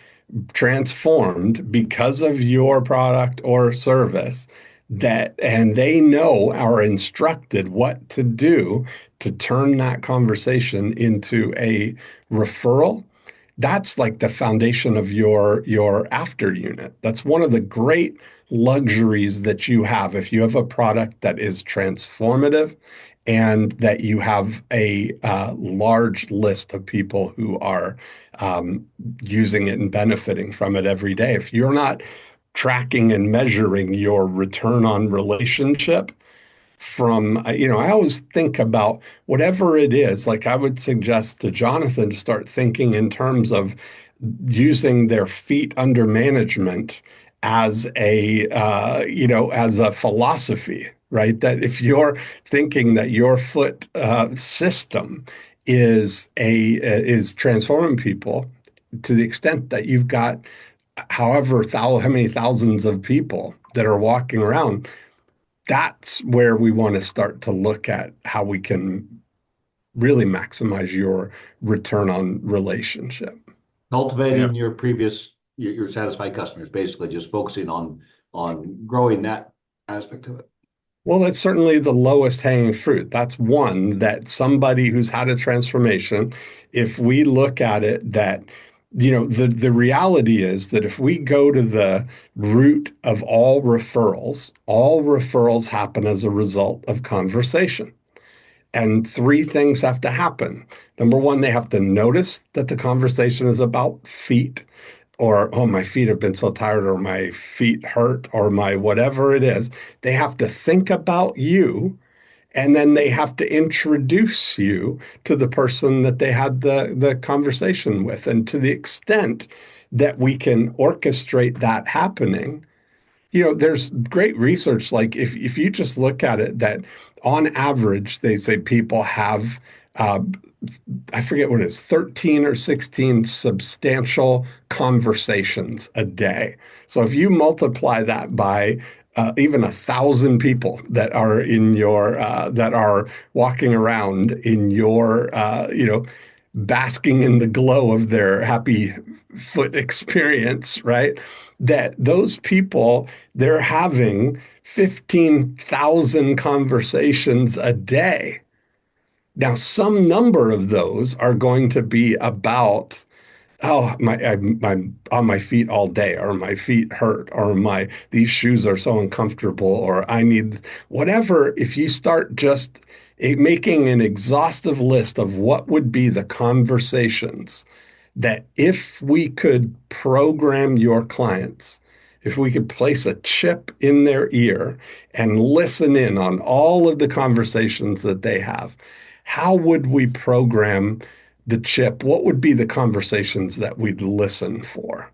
transformed because of your product or service, and they know, are instructed what to do to turn that conversation into a referral. That's like the foundation of your after unit. That's one of the great luxuries that you have if you have a product that is transformative and that you have a large list of people who are using it and benefiting from it every day. If you're not tracking and measuring your return on relationship, I always think about whatever it is. Like I would suggest to Jonathan to start thinking in terms of using their feet under management as as a philosophy, right? That if you're thinking that your foot system is transforming people to the extent that you've got how many thousands of people that are walking around, that's where we want to start to look at how we can really maximize your return on relationship. Yeah. Cultivating your satisfied customers, basically just focusing on growing that aspect of it. Well, that's certainly the lowest hanging fruit. That's one that somebody who's had a transformation, if we look at it, the reality is that if we go to the root of all referrals happen as a result of conversation. And three things have to happen. Number one, they have to notice that the conversation is about feet, or, oh, my feet have been so tired, or my feet hurt, or my whatever it is. They have to think about you, and then they have to introduce you to the person that they had the conversation with. And to the extent that we can orchestrate that happening, there's great research. Like if you just look at it, that on average, they say people have, uh, I forget what it is, 13 or 16 substantial conversations a day. So if you multiply that by even 1,000 people that are walking around in your, basking in the glow of their happy foot experience, right? That those people, they're having 15,000 conversations a day. Now, some number of those are going to be about, oh, I'm on my feet all day, or my feet hurt, or these shoes are so uncomfortable, or I need whatever. If you start just making an exhaustive list of what would be the conversations that if we could program your clients, if we could place a chip in their ear and listen in on all of the conversations that they have, how would we program the chip? What would be the conversations that we'd listen for?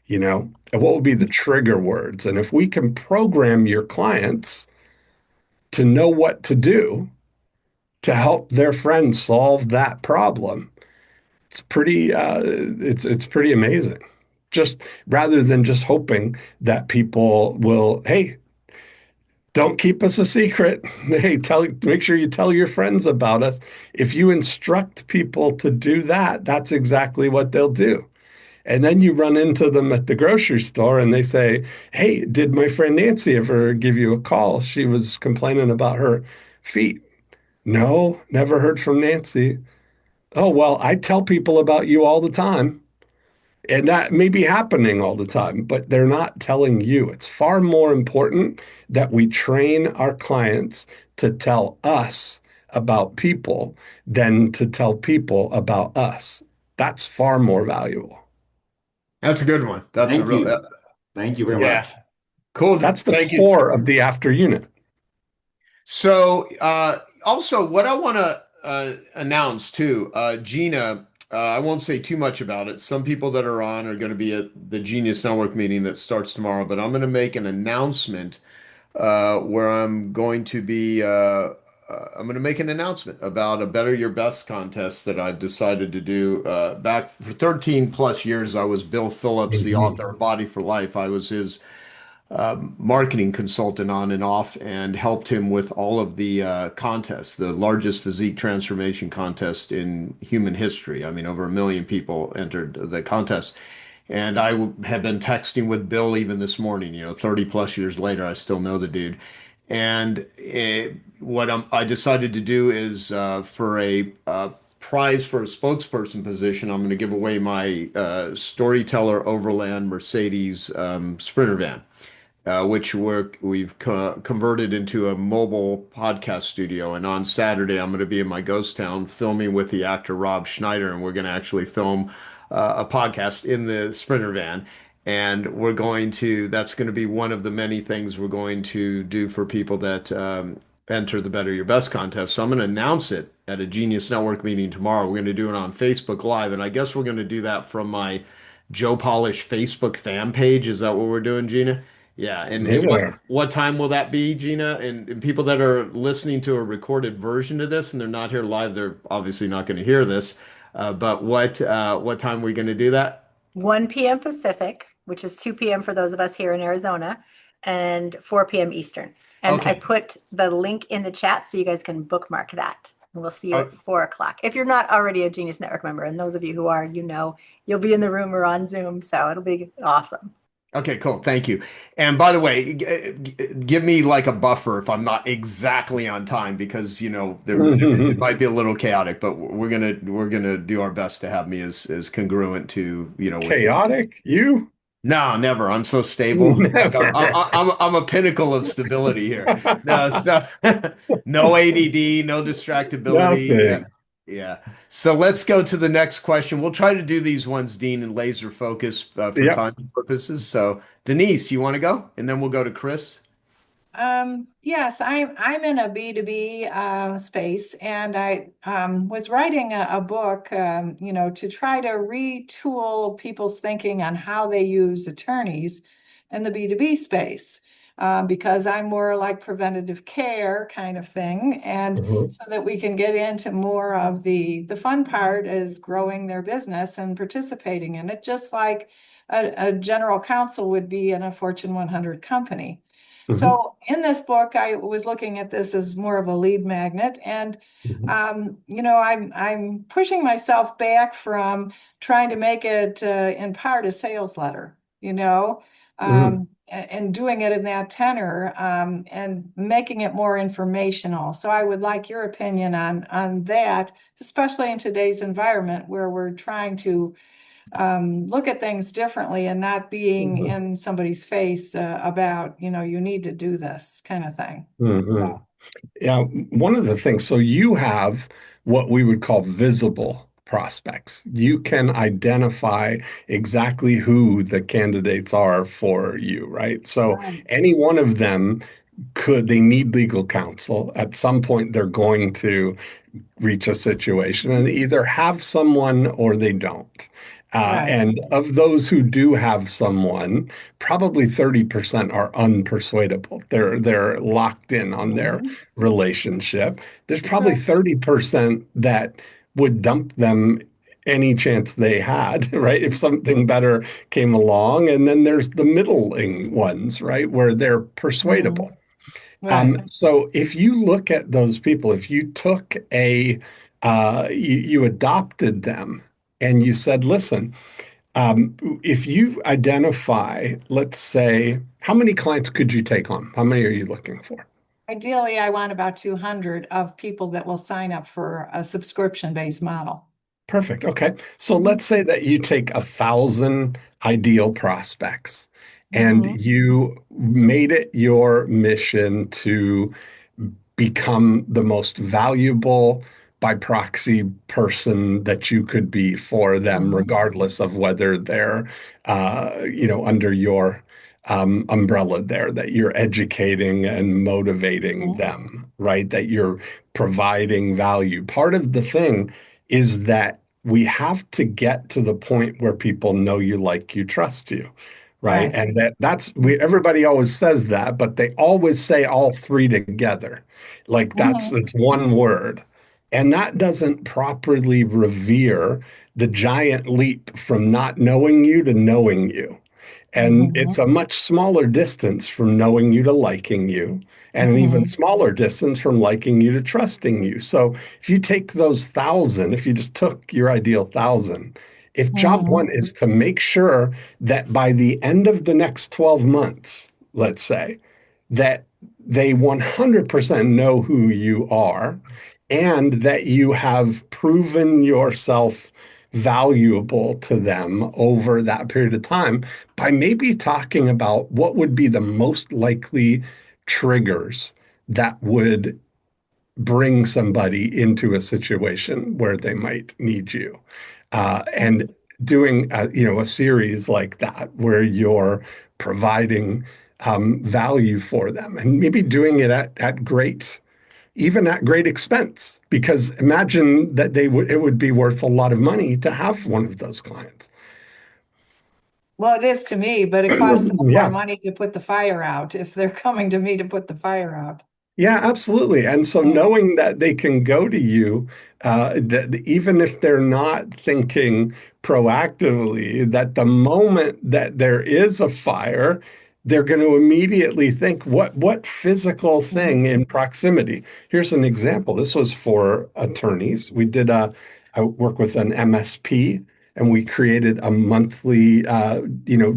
And what would be the trigger words? And if we can program your clients to know what to do to help their friends solve that problem, it's pretty amazing. Just rather than just hoping that people will, hey, don't keep us a secret. Hey, make sure you tell your friends about us. If you instruct people to do that, that's exactly what they'll do. And then you run into them at the grocery store and they say, hey, did my friend Nancy ever give you a call? She was complaining about her feet. No, never heard from Nancy. Oh, well, I tell people about you all the time. And that may be happening all the time, but they're not telling you. It's far more important that we train our clients to tell us about people than to tell people about us. That's far more valuable. That's a good one. That's a Thank real, you. Thank you very yeah, much. cool. That's the Thank you. core of the after unit. So, also, what I want to announce too, Gina, I won't say too much about it. Some people that are on are going to be at the Genius Network meeting that starts tomorrow, but I'm going to make an announcement where I'm going to make an announcement about a Better Your Best contest that I've decided to do. Back for 13 plus years, I was Bill Phillips, the Mhm. author of Body for Life. I was his marketing consultant on and off and helped him with all of the contests, the largest physique transformation contest in human history. I mean, over 1 million people entered the contest. And have been texting with Bill even this morning, 30 plus years later, I still know the dude. And I decided to do is for a prize for a spokesperson position, I'm going to give away my Storyteller Overland Mercedes Sprinter van, which we've converted into a mobile podcast studio. And on Saturday, I'm going to be in my ghost town filming with the actor Rob Schneider, and we're going to actually film a podcast in the Sprinter van. And that's going to be one of the many things we're going to do for people that enter the Better Your Best contest. So I'm going to announce it at a Genius Network meeting tomorrow. We're going to do it on Facebook Live, and I guess we're going to do that from my Joe Polish Facebook fan page. Is that what we're doing, Gina? Yeah, Hey and there. what time will that be, Gina? And people that are listening to a recorded version of this and they're not here live, they're obviously not going to hear this. But what time are we going to do that? 1 p.m. Pacific, which is 2 p.m. for those of us here in Arizona, and 4 p.m. Eastern. And I Okay. put the link in the chat so you guys can bookmark that. And we'll see you Uh, at 4 o'clock. If you're not already a Genius Network member, and those of you who are, you'll be in the room or on Zoom. So it'll be awesome. okay, cool. Thank you. And by the way, give me like a buffer if I'm not exactly on time because it might be a little chaotic, but we're gonna do our best to have me as congruent to with the. Chaotic? You? No, never. I'm so stable. Like Never. I'm a pinnacle of stability here. No, so no ADD, no distractibility. Yeah, Nothing. yeah. So let's go to the next question. We'll try to do these ones, Dean, in laser focus for Yep. time purposes. So Denise, you want to go, and then we'll go to Chris. Yes, I'm in a B2B space, and I was writing a book, to try to retool people's thinking on how they use attorneys in the B2B space, because I'm more like preventative care kind of thing, and Mhm. so that we can get into more of the fun part is growing their business and participating in it, just like a general counsel would be in a Fortune 100 company. Mhm. So in this book, I was looking at this as more of a lead magnet, and Mhm. I'm pushing myself back from trying to make it in part a sales letter, Mhm. and doing it in that tenor, and making it more informational. So I would like your opinion on that, especially in today's environment where we're trying to look at things differently and not being Mhm. in somebody's face about, you need to do this kind of thing. Mhm. Yeah, one of the things, so you have what we would call visible prospects. You can identify exactly who the candidates are for you, right? So Right, any one of them they need legal counsel. At some point, they're going to reach a situation and they either have someone or they don't. right. And of those who do have someone, probably 30% are unpersuadable. They're locked in on their Mhm. relationship. There's probably Right. 30% that would dump them any chance they had, right? If something better came along. And then there's the middling ones, right? Where they're persuadable. Mhm. Right. So if you look at those people, if you took you adopted them and you said, listen, if you identify, let's say, how many clients could you take on? How many are you looking for? Ideally, I want about 200 of people that will sign up for a subscription-based model. Perfect. Okay. So Mhm. let's say that you take 1,000 ideal prospects and Mhm. you made it your mission to become the most valuable by proxy person that you could be for them, Mhm. regardless of whether they're, under your umbrella there, that you're educating and motivating Mhm. them, right? That you're providing value. Part of the thing is that we have to get to the point where people know you, like you, trust you, right? Right. And that's we everybody always says that, but they always say all three together. Like Mhm. it's one word. And that doesn't properly revere the giant leap from not knowing you to knowing you. And it's Mhm. a much smaller distance from knowing you to liking you, and an even Mhm. smaller distance from liking you to trusting you. So if you take those 1,000, if you just took your ideal 1,000, if job Mhm. one is to make sure that by the end of the next 12 months, let's say, that they 100% know who you are and that you have proven yourself valuable to them over that period of time by maybe talking about what would be the most likely triggers that would bring somebody into a situation where they might need you. And doing a series like that where you're providing value for them and maybe doing it at great even at great expense, because imagine that it would be worth a lot of money to have one of those clients. Well, it is to me, but it costs them more Yeah. money to put the fire out if they're coming to me to put the fire out. Yeah, absolutely. And so Mm. knowing that they can go to you, that even if they're not thinking proactively, that the moment that there is a fire, they're going to immediately think, what physical thing in Mhm. proximity? Here's an example. This was for attorneys. I work with an MSP, and we created a monthly,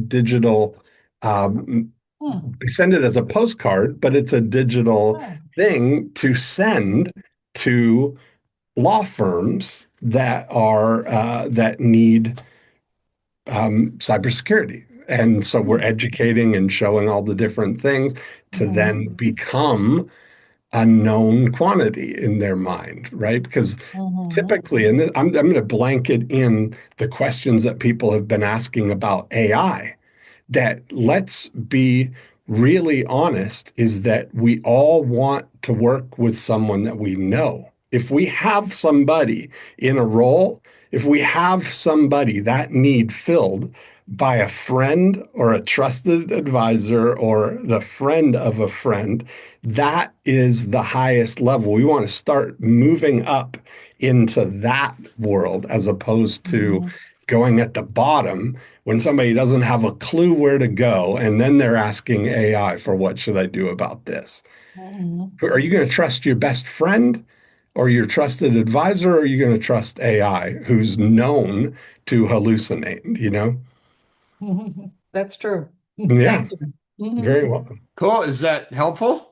digital um, Hmm. we send it as a postcard, but it's a digital Oh. thing to send to law firms that need cybersecurity. And so we're Hmm. educating and showing all the different things to Mhm. then become a known quantity in their mind, right? Because Mhm. typically, and I'm going to blanket in the questions that people have been asking about AI, that let's be really honest, is that we all want to work with someone that we know. If we have somebody in a role, if we have somebody that need filled by a friend or a trusted advisor or the friend of a friend, that is the highest level. We want to start moving up into that world as opposed to Mhm. going at the bottom when somebody doesn't have a clue where to go, and then they're asking AI for what should I do about this? Mhm. Are you going to trust your best friend or your trusted advisor, or are you going to trust AI who's known to hallucinate, you know? That's true. Yeah, Thank you. Mhm. very well. Cool. Is that helpful?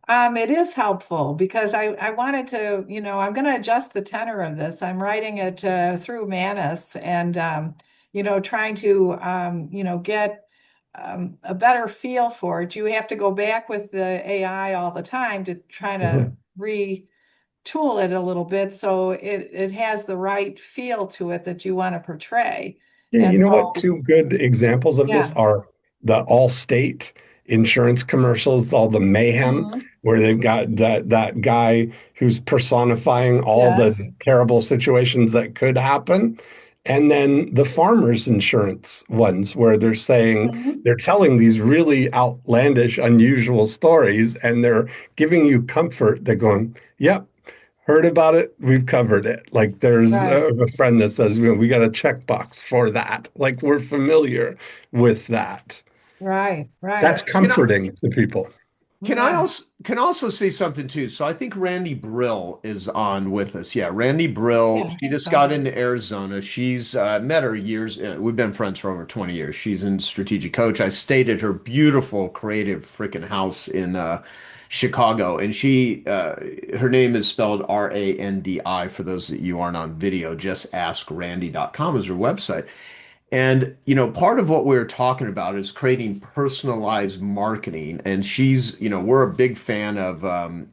It is helpful because I wanted to, I'm going to adjust the tenor of this. I'm writing it through Manus and, trying to, get a better feel for it. You have to go back with the AI all the time to try to Mhm. retool it a little bit so it has the right feel to it that you want to portray. Yeah, And you know what? so, Two good examples of this yeah. are the Allstate insurance commercials, all the mayhem, Mhm. where they've got that guy who's personifying all the Yes. terrible situations that could happen. And then the farmers insurance ones, where Mhm. they're telling these really outlandish, unusual stories, and they're giving you comfort. They're going, yep, heard about it, we've covered it. Like there's Right, a friend that says, we got a checkbox for that. Like we're familiar with that. right, That's right. You know, comforting to people. Yeah. Can also say something too? So I think Randy Brill is on with us. Yeah, Randy Brill. Yeah, I She think just so. got into Arizona. She's met her years. We've been friends for over 20 years. She's in strategic coach. I stayed at her beautiful, creative freaking house in Chicago, and her name is spelled Randi. For those that you aren't on video, just askrandy.com is her website. And, part of what we're talking about is creating personalized marketing. And we're a big fan of,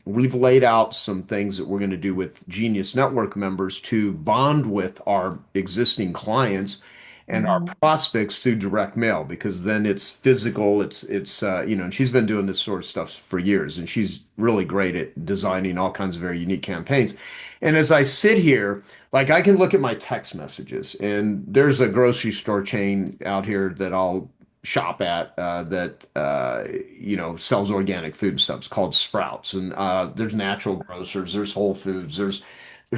we've laid out some things that we're going to do with Genius Network members to bond with our existing clients and our Mhm. prospects through direct mail, because then it's physical. And she's been doing this sort of stuff for years, and she's really great at designing all kinds of very unique campaigns. And as I sit here, like I can look at my text messages, and there's a grocery store chain out here that I'll shop at that sells organic food and stuff. It's called Sprouts, and there's natural grocers, there's Whole Foods, there's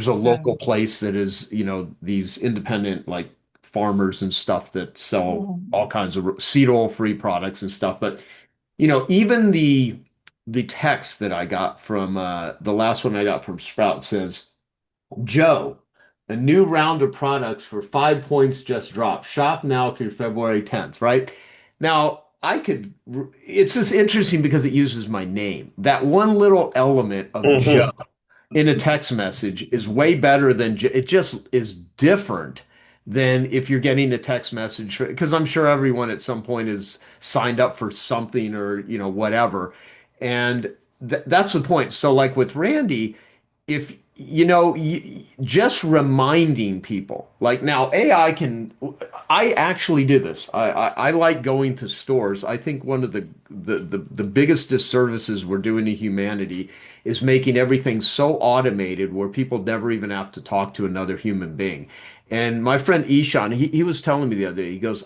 a local Um, place that is these independent like farmers and stuff that sell mhm. all kinds of seed oil free products and stuff. But even the text that I got from the last one I got from Sprout says, Joe, a new round of products for 5 points just dropped. Shop now through February 10th, right? Now, it's just interesting because it uses my name. That one little element of Joe Mhm. in a text message is way better than it just is different than if you're getting a text message, because I'm sure everyone at some point is signed up for something or whatever. And that's the point. So like with Randy, if just reminding people, like now AI can, I actually do this. I like going to stores. I think one of the biggest disservices we're doing to humanity is making everything so automated where people never even have to talk to another human being. And my friend Ishan, he was telling me the other day, he goes,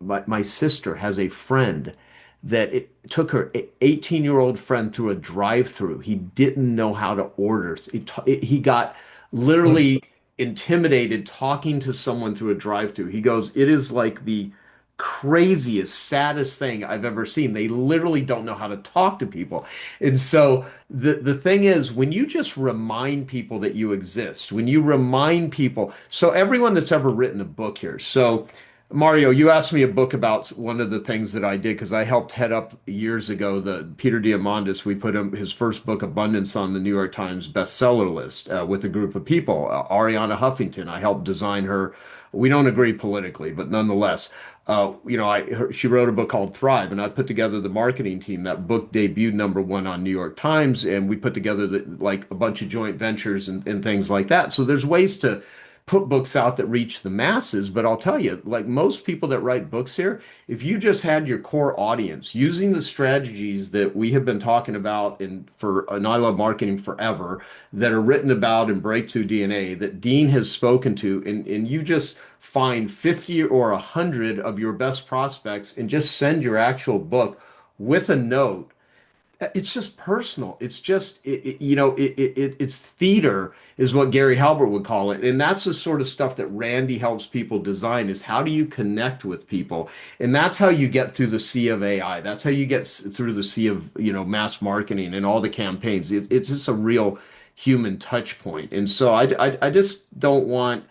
my sister has a friend that it took her 18-year-old friend through a drive-through. He didn't know how to order. He got literally intimidated talking to someone through a drive-through. He goes, it is like the craziest, saddest thing I've ever seen. They literally don't know how to talk to people. And so the thing is, when you just remind people that you exist, when you remind people, so everyone that's ever written a book here, so Mario, you asked me a book about one of the things that I did because I helped head up years ago the Peter Diamandis. We put his first book, Abundance, on the New York Times bestseller list with a group of people. Ariana Huffington, I helped design her. We don't agree politically, but nonetheless, she wrote a book called Thrive, and I put together the marketing team. That book debuted #1 on New York Times, and we put together like a bunch of joint ventures and things like that. So there's ways to put books out that reach the masses. But I'll tell you, like most people that write books here, if you just had your core audience using the strategies that we have been talking about and I Love Marketing Forever, that are written about in Breakthrough DNA, that Dean has spoken to, and you just find 50 or 100 of your best prospects and just send your actual book with a note. It's just personal. It's just it's theater is what Gary Halbert would call it, and that's the sort of stuff that Randy helps people design. Is how do you connect with people, and that's how you get through the sea of AI. That's how you get through the sea of mass marketing and all the campaigns. It's just a real human touch point, and so I just don't want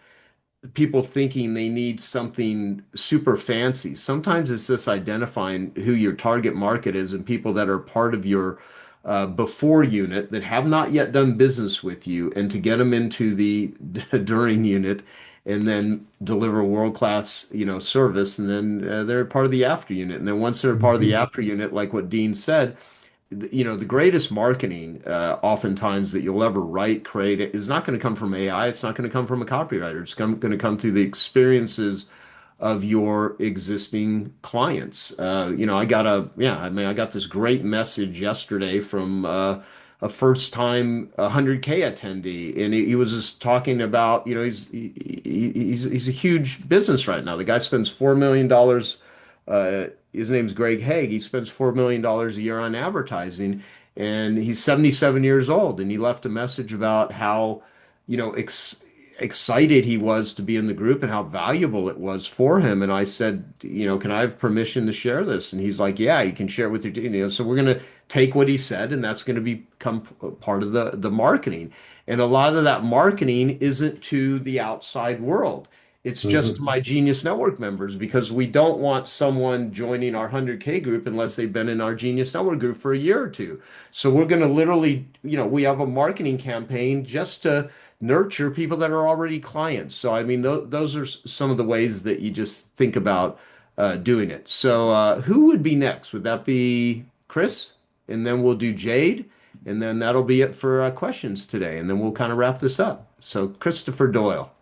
people thinking they need something super fancy. Sometimes it's just identifying who your target market is and people that are part of your before unit that have not yet done business with you, and to get them into the during unit and then deliver world-class, service. And then they're part of the after unit. And then once they're part of the Mhm. after unit, like what Dean said, the greatest marketing oftentimes that you'll ever write, create is not going to come from AI. It's not going to come from a copywriter. It's going to come through the experiences of your existing clients. I got this great message yesterday from a first time 100K attendee, and he was just talking about, he's a huge business right now. The guy spends $4 million. His name's Greg Haig. He spends $4 million a year on advertising, and he's 77 years old. And he left a message about how, you know, ex excited he was to be in the group and how valuable it was for him. And I said, can I have permission to share this? And he's like, yeah, you can share it with your team. So we're going to take what he said, and that's going to become part of the marketing. And a lot of that marketing isn't to the outside world. It's just Hmm. my Genius Network members, because we don't want someone joining our 100K group unless they've been in our Genius Network group for a year or two. So we're going to literally, we have a marketing campaign just to nurture people that are already clients. So, I mean, those are some of the ways that you just think about doing it. So, who would be next? Would that be Chris? And then we'll do Jade. And then that'll be it for questions today. And then we'll kind of wrap this up. So, Christopher Doyle.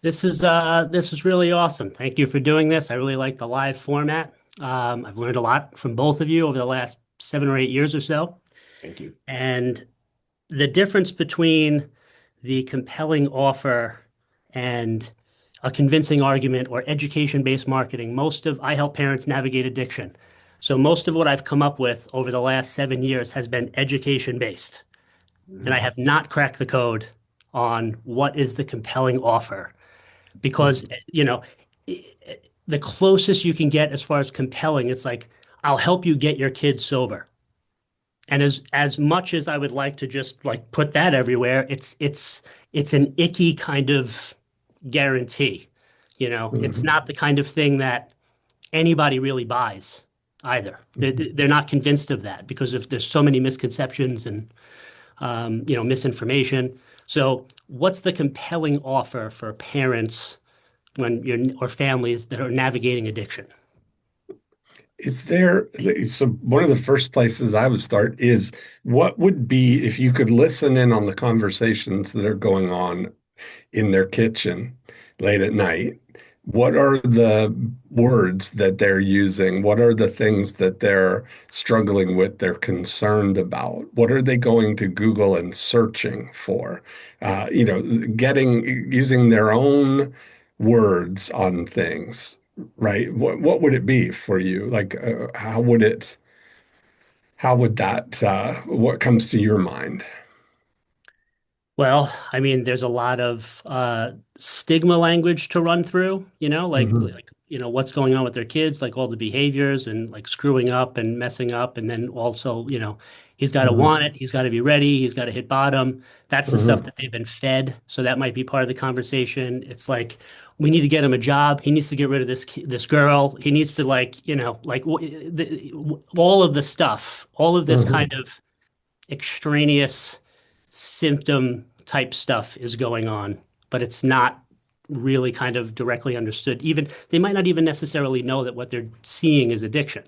This is really awesome. Thank you for doing this. I really like the live format. I've learned a lot from both of you over the last 7 or 8 years or so. Thank you. And the difference between the compelling offer and a convincing argument or education-based marketing, I help parents navigate addiction. So most of what I've come up with over the last 7 years has been education-based. And I have not cracked the code on what is the compelling offer because the closest you can get as far as compelling, it's like I'll help you get your kids sober. And as much as I would like to just like put that everywhere, it's an icky kind of guarantee. It's Hmm. not the kind of thing that anybody really buys either. They're not convinced of that because there's so many misconceptions and misinformation. So, what's the compelling offer for parents or families that are navigating addiction? Is there, so one of the first places I would start is what would be if you could listen in on the conversations that are going on in their kitchen late at night? What are the words that they're using? What are the things that they're struggling with, they're concerned about? What are they going to Google and searching for? Using their own words on things, right? What would it be for you? Like, what comes to your mind? Well, I mean, there's a lot of stigma language to run through, Hmm. like what's going on with their kids, like all the behaviors and like screwing up and messing up, and then also, he's got to Hmm. want it, he's got to be ready, he's got to hit bottom. That's the stuff Hmm. that they've been fed, so that might be part of the conversation. It's like we need to get him a job. He needs to get rid of this girl. He needs to all of the stuff, all of this Hmm. kind of extraneous symptom type stuff is going on, but it's not really kind of directly understood. Even they might not even necessarily know that what they're seeing is addiction.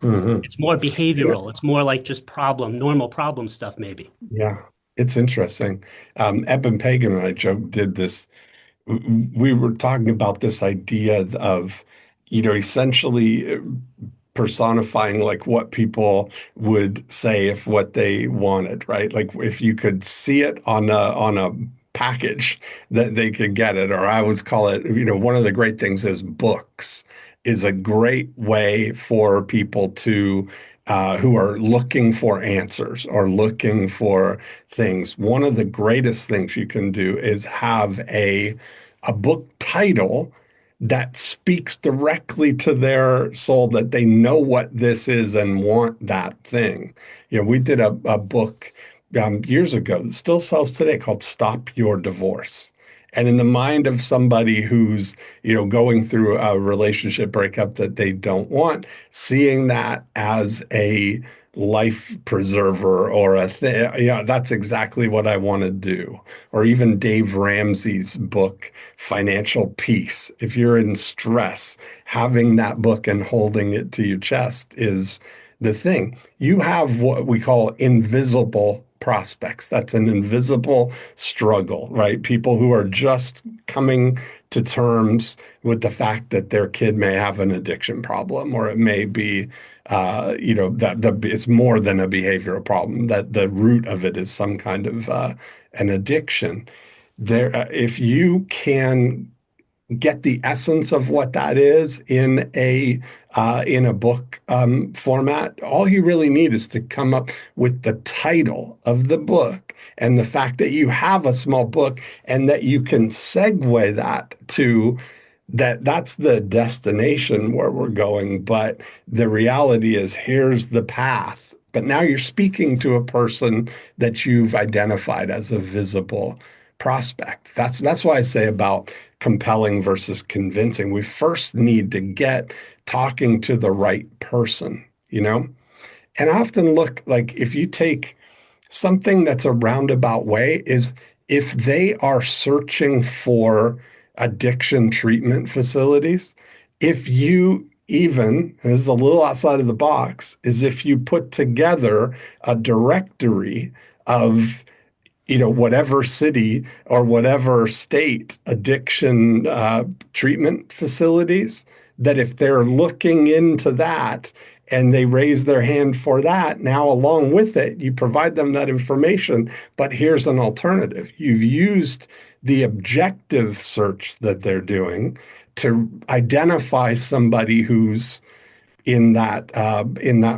Hmm. It's more behavioral. It's more like just normal problem stuff, maybe. Yeah, it's interesting. Eben Pagan and I did this. We were talking about this idea of, essentially personifying like what people would say if what they wanted, right? Like if you could see it on a package that they could get it, or I always call it, one of the great things is books is a great way for people to who are looking for answers or looking for things. One of the greatest things you can do is have a book title that speaks directly to their soul, that they know what this is and want that thing. We did a book years ago that still sells today called Stop Your Divorce. And in the mind of somebody who's, going through a relationship breakup that they don't want, seeing that as a life preserver or a thing, that's exactly what I want to do. Or even Dave Ramsey's book, Financial Peace. If you're in stress, having that book and holding it to your chest is the thing. You have what we call invisible prospects. That's an invisible struggle, right? People who are just coming to terms with the fact that their kid may have an addiction problem, or it may be, that it's more than a behavioral problem, that the root of it is some kind of an addiction. If you can get the essence of what that is in a book format. All you really need is to come up with the title of the book and the fact that you have a small book and that you can segue that to that that's the destination where we're going. But the reality is here's the path. But now you're speaking to a person that you've identified as a visible prospect. That's why I say about compelling versus convincing. We first need to get talking to the right person, you know? And I often look like if you take something that's a roundabout way is if they are searching for addiction treatment facilities, if you even, and this is a little outside of the box, is if you put together a directory of whatever city or whatever state addiction treatment facilities, that if they're looking into that and they raise their hand for that, now along with it, you provide them that information. But here's an alternative. You've used the objective search that they're doing to identify somebody who's in that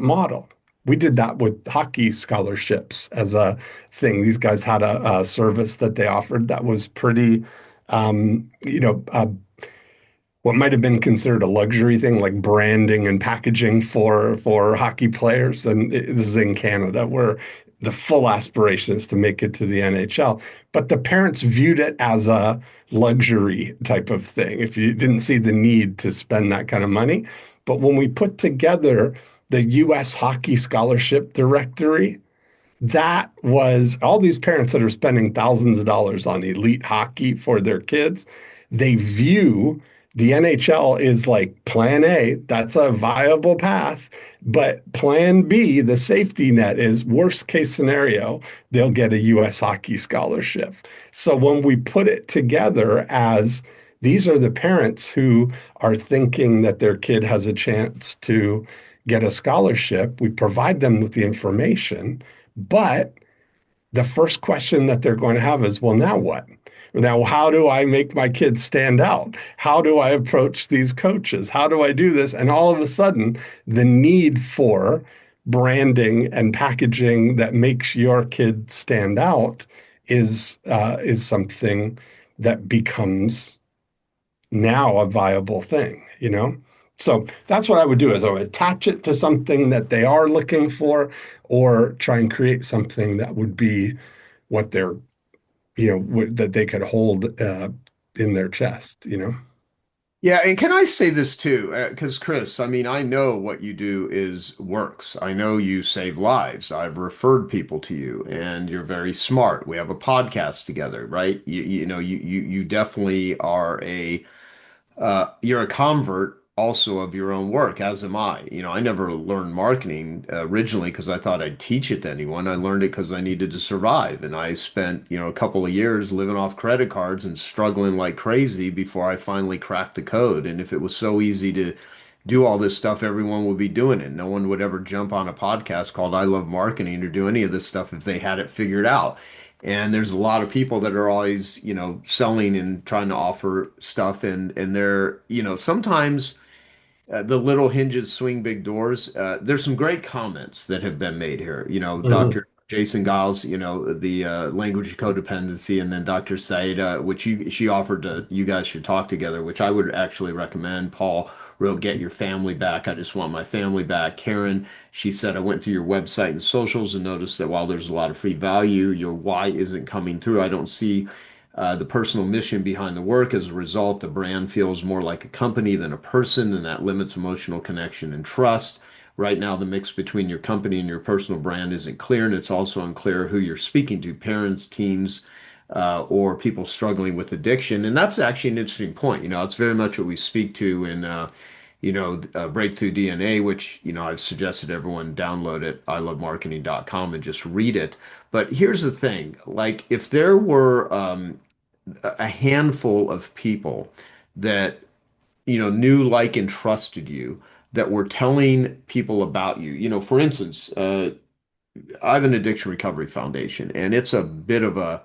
model. We did that with hockey scholarships as a thing. These guys had a service that they offered that was pretty, um, you know, uh, what might have been considered a luxury thing, like branding and packaging for hockey players. And this is in Canada, where the full aspiration is to make it to the NHL. But the parents viewed it as a luxury type of thing. If you didn't see the need to spend that kind of money, but when we put together the U.S. Hockey Scholarship Directory, that was all these parents that are spending thousands of dollars on elite hockey for their kids. They view the NHL is like plan A, that's a viable path. But plan B, the safety net is worst case scenario, they'll get a US hockey scholarship. So when we put it together as these are the parents who are thinking that their kid has a chance to get a scholarship, we provide them with the information, but the first question that they're going to have is, well, now what? Now, how do I make my kids stand out? How do I approach these coaches? How do I do this? And all of a sudden, the need for branding and packaging that makes your kid stand out is something that becomes now a viable thing. So that's what I would do is I would attach it to something that they are looking for or try and create something that would be what that they could hold in their chest. Yeah, and can I say this too? Because Chris, I mean, I know what you do is works. I know you save lives. I've referred people to you, and you're very smart. We have a podcast together, right? You definitely are you're a convert also of your own work, as am I. I never learned marketing originally because I thought I'd teach it to anyone. I learned it because I needed to survive. And I spent, a couple of years living off credit cards and struggling like crazy before I finally cracked the code. And if it was so easy to do all this stuff, everyone would be doing it. No one would ever jump on a podcast called I Love Marketing or do any of this stuff if they had it figured out. And there's a lot of people that are always, selling and trying to offer stuff, and they're, sometimes the little hinges swing big doors. There's some great comments that have been made here. Mhm. Dr. Jason Giles, the language of codependency, and then Dr. Saida, which she offered to you guys should talk together, which I would actually recommend. Paul wrote, "Get your family back. I just want my family back." Karen, she said, "I went through your website and socials and noticed that while there's a lot of free value, your why isn't coming through. I don't see the personal mission behind the work. As a result, the brand feels more like a company than a person, and that limits emotional connection and trust. Right now, the mix between your company and your personal brand isn't clear, and it's also unclear who you're speaking to, parents, teens, or people struggling with addiction." And that's actually an interesting point. It's very much what we speak to in Breakthrough DNA, which, I've suggested everyone download it, ilovemarketing.com, and just read it. But here's the thing, like if there were a handful of people that knew, like, and trusted you, that were telling people about you. For instance, I have an addiction recovery foundation, and it's a bit of a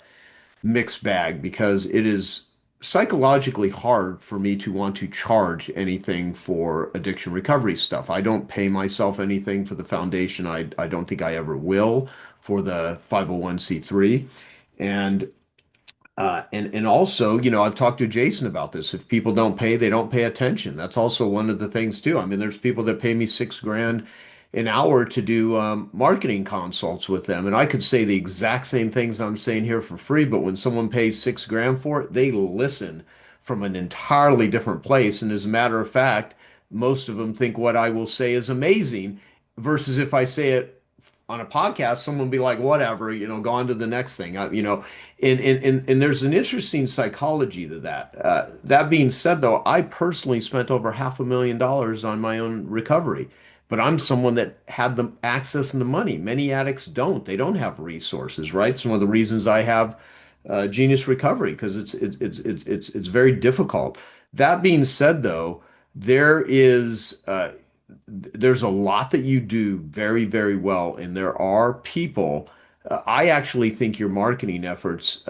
mixed bag because it is psychologically hard for me to want to charge anything for addiction recovery stuff. I don't pay myself anything for the foundation. I don't think I ever will for the 501(c)(3). And and also, I've talked to Jason about this. If people don't pay, they don't pay attention. That's also one of the things too. I mean, there's people that pay me 6 grand an hour to do marketing consults with them, and I could say the exact same things I'm saying here for free. But when someone pays 6 grand for it, they listen from an entirely different place. And as a matter of fact, most of them think what I will say is amazing. Versus if I say it on a podcast, someone will be like, whatever, go on to the next thing. And there's an interesting psychology to that. That being said, though, I personally spent over $500,000 on my own recovery, but I'm someone that had the access and the money. Many addicts don't. They don't have resources, right? It's one of the reasons I have Genius Recovery because it's very difficult. That being said, though, there is there's a lot that you do very, very well, and there are people. I actually think your marketing efforts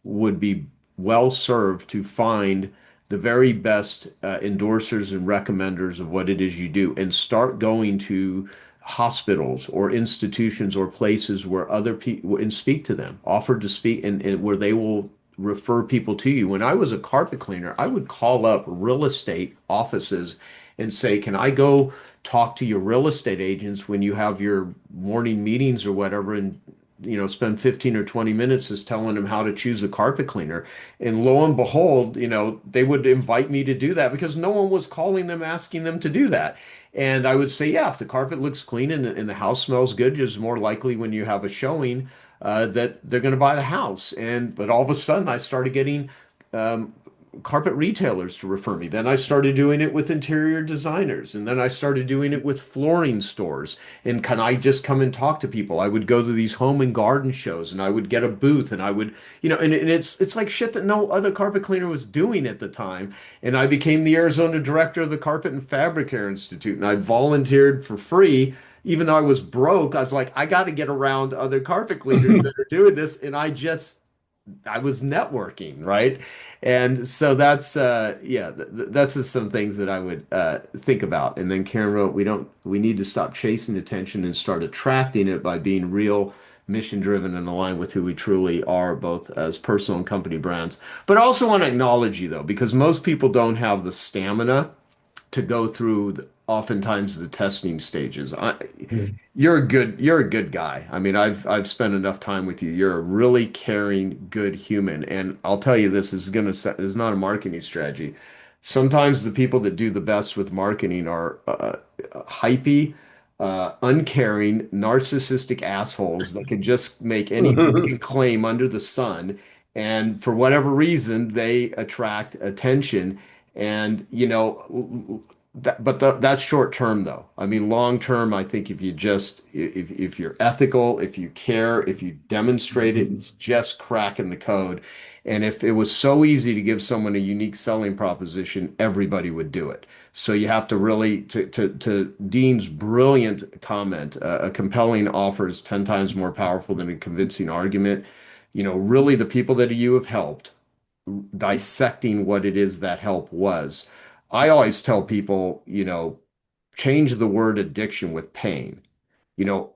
would be well served to find the very best endorsers and recommenders of what it is you do, and start going to hospitals or institutions or places where other people and speak to them, offer to speak, and where they will refer people to you. When I was a carpet cleaner, I would call up real estate offices and say, can I go talk to your real estate agents when you have your morning meetings or whatever, and spend 15 or 20 minutes just telling them how to choose a carpet cleaner. And lo and behold, they would invite me to do that because no one was calling them asking them to do that. And I would say, yeah, if the carpet looks clean and the house smells good, it's more likely when you have a showing that they're going to buy the house. But all of a sudden, I started getting um, carpet retailers to refer me. Then I started doing it with interior designers, and then I started doing it with flooring stores. And can I just come and talk to people? I would go to these home and garden shows, and I would get a booth, and I would, and it's like shit that no other carpet cleaner was doing at the time. And I became the Arizona director of the Carpet and Fabric Care Institute, and I volunteered for free. Even though I was broke, I was like, I got to get around other carpet cleaners that are doing this. And I was networking, right? And so that's yeah, that's just some things that I would think about. And then Karen wrote, we need to stop chasing attention and start attracting it by being real, mission driven, and aligned with who we truly are, both as personal and company brands. But I also want to acknowledge you though, because most people don't have the stamina to go through oftentimes the testing stages. You're a good guy. I mean, I've spent enough time with you. You're a really caring, good human. And I'll tell you this, this is not a marketing strategy. Sometimes the people that do the best with marketing are hypey, uncaring, narcissistic assholes that can just make any claim under the sun. And for whatever reason, they attract attention. And that's short term though. I mean, long term, I think if you're ethical, if you care, if you demonstrate it, it's just cracking the code. And if it was so easy to give someone a unique selling proposition, everybody would do it. So you have to really, to Dean's brilliant comment, a compelling offer is 10 times more powerful than a convincing argument. Really the people that you have helped, dissecting what it is that help was. I always tell people, change the word addiction with pain.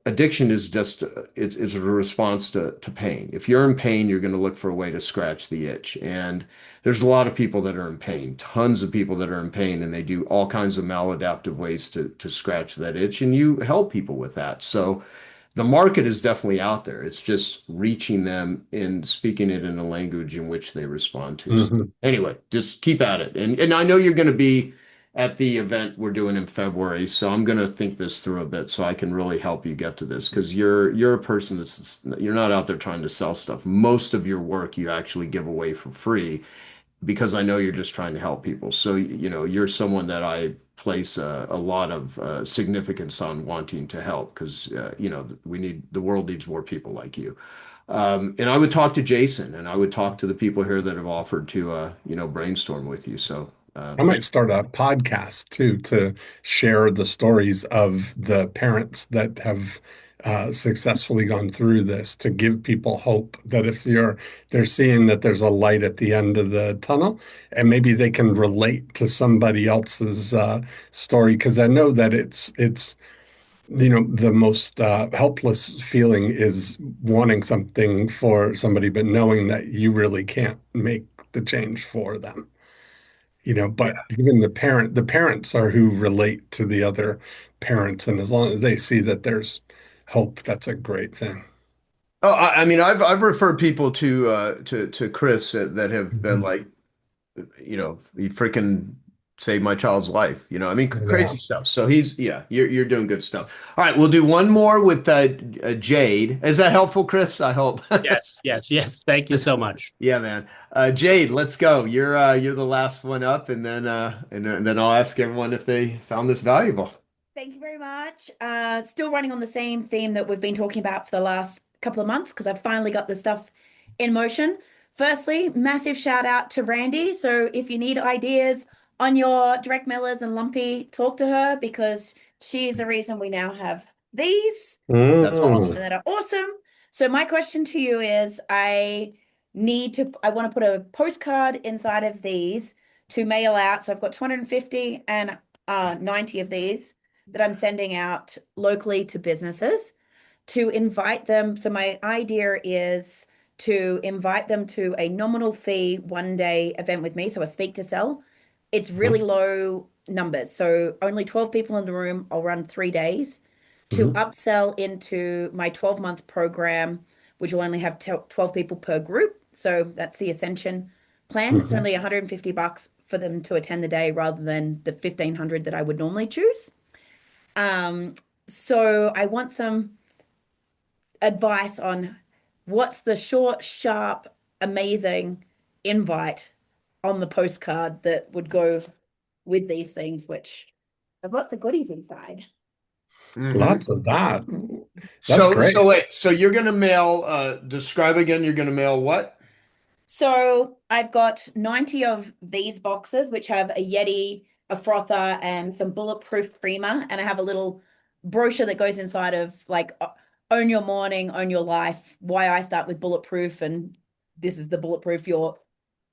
Addiction is just it's a response to pain. If you're in pain, you're going to look for a way to scratch the itch. And there's a lot of people that are in pain, tons of people that are in pain, and they do all kinds of maladaptive ways to scratch that itch, and you help people with that. So the market is definitely out there. It's just reaching them and speaking it in a language in which they respond to. So anyway, just keep at it. And I know you're going to be at the event we're doing in February, so I'm going to think this through a bit so I can really help you get to this because you're a person you're not out there trying to sell stuff. Most of your work you actually give away for free because I know you're just trying to help people. So, you're someone that I place a lot of significance on wanting to help because, the world needs more people like you. And I would talk to Jason and I would talk to the people here that have offered to, brainstorm with you. So, I might start a podcast too to share the stories of the parents that have successfully gone through this to give people hope that if they're seeing that there's a light at the end of the tunnel, and maybe they can relate to somebody else's story. Because I know that it's the most helpless feeling is wanting something for somebody, but knowing that you really can't make the change for them. But even the parents are who relate to the other parents, and as long as they see that there's hope, that's a great thing. Oh, I mean, I've referred people to Chris that have been Mhm. like, he freaking saved my child's life. I mean, Yeah. crazy stuff. So yeah, you're doing good stuff. All right, we'll do one more with Jade. Is that helpful, Chris? I hope. Yes, yes, yes. Thank you so much. Yeah, man. Jade, let's go. You're the last one up, and then I'll ask everyone if they found this valuable. Thank you very much. Still running on the same theme that we've been talking about for the last couple of months because I've finally got the stuff in motion. Firstly, massive shout out to Randy. So if you need ideas on your direct mailers and lumpy, talk to her because she's the reason we now have these That's Mm. awesome. and that are awesome. So my question to you is I want to put a postcard inside of these to mail out. So I've got 250 and 90 of these that I'm sending out locally to businesses to invite them. So my idea is to invite them to a nominal fee 1 day event with me. So a speak to sell. It's really low numbers. So only 12 people in the room. I'll run 3 days to Mhm. upsell into my 12-month program, which will only have 12 people per group. So that's the Ascension plan. It's Mhm. only $150 for them to attend the day rather than the 1,500 that I would normally choose. Um, so I want some advice on what's the short, sharp, amazing invite on the postcard that would go with these things, which have lots of goodies inside. Hmm. Lots of that. That's So great. wait, so you're gonna mail, describe again, you're gonna mail what? So I've got 90 of these boxes, which have a Yeti, a frother, and some bulletproof creamer. And I have a little brochure that goes inside of like own your morning, own your life, why I start with bulletproof. And this is the bulletproof your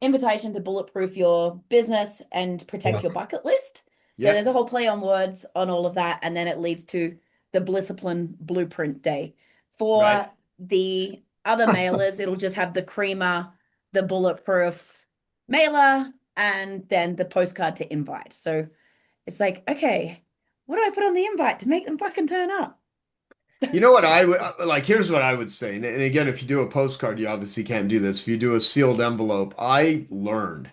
invitation to bulletproof your business and protect Yeah. your bucket list. So Yeah, there's a whole play on words on all of that. And then it leads to the Blissipline Blueprint Day. right. For the other mailers, it'll just have the creamer, the bulletproof mailer, and then the postcard to invite. So it's like, okay, what do I put on the invite to make them fucking turn up? You know what I would like, here's what I would say. And again, if you do a postcard, you obviously can't do this. If you do a sealed envelope, I learned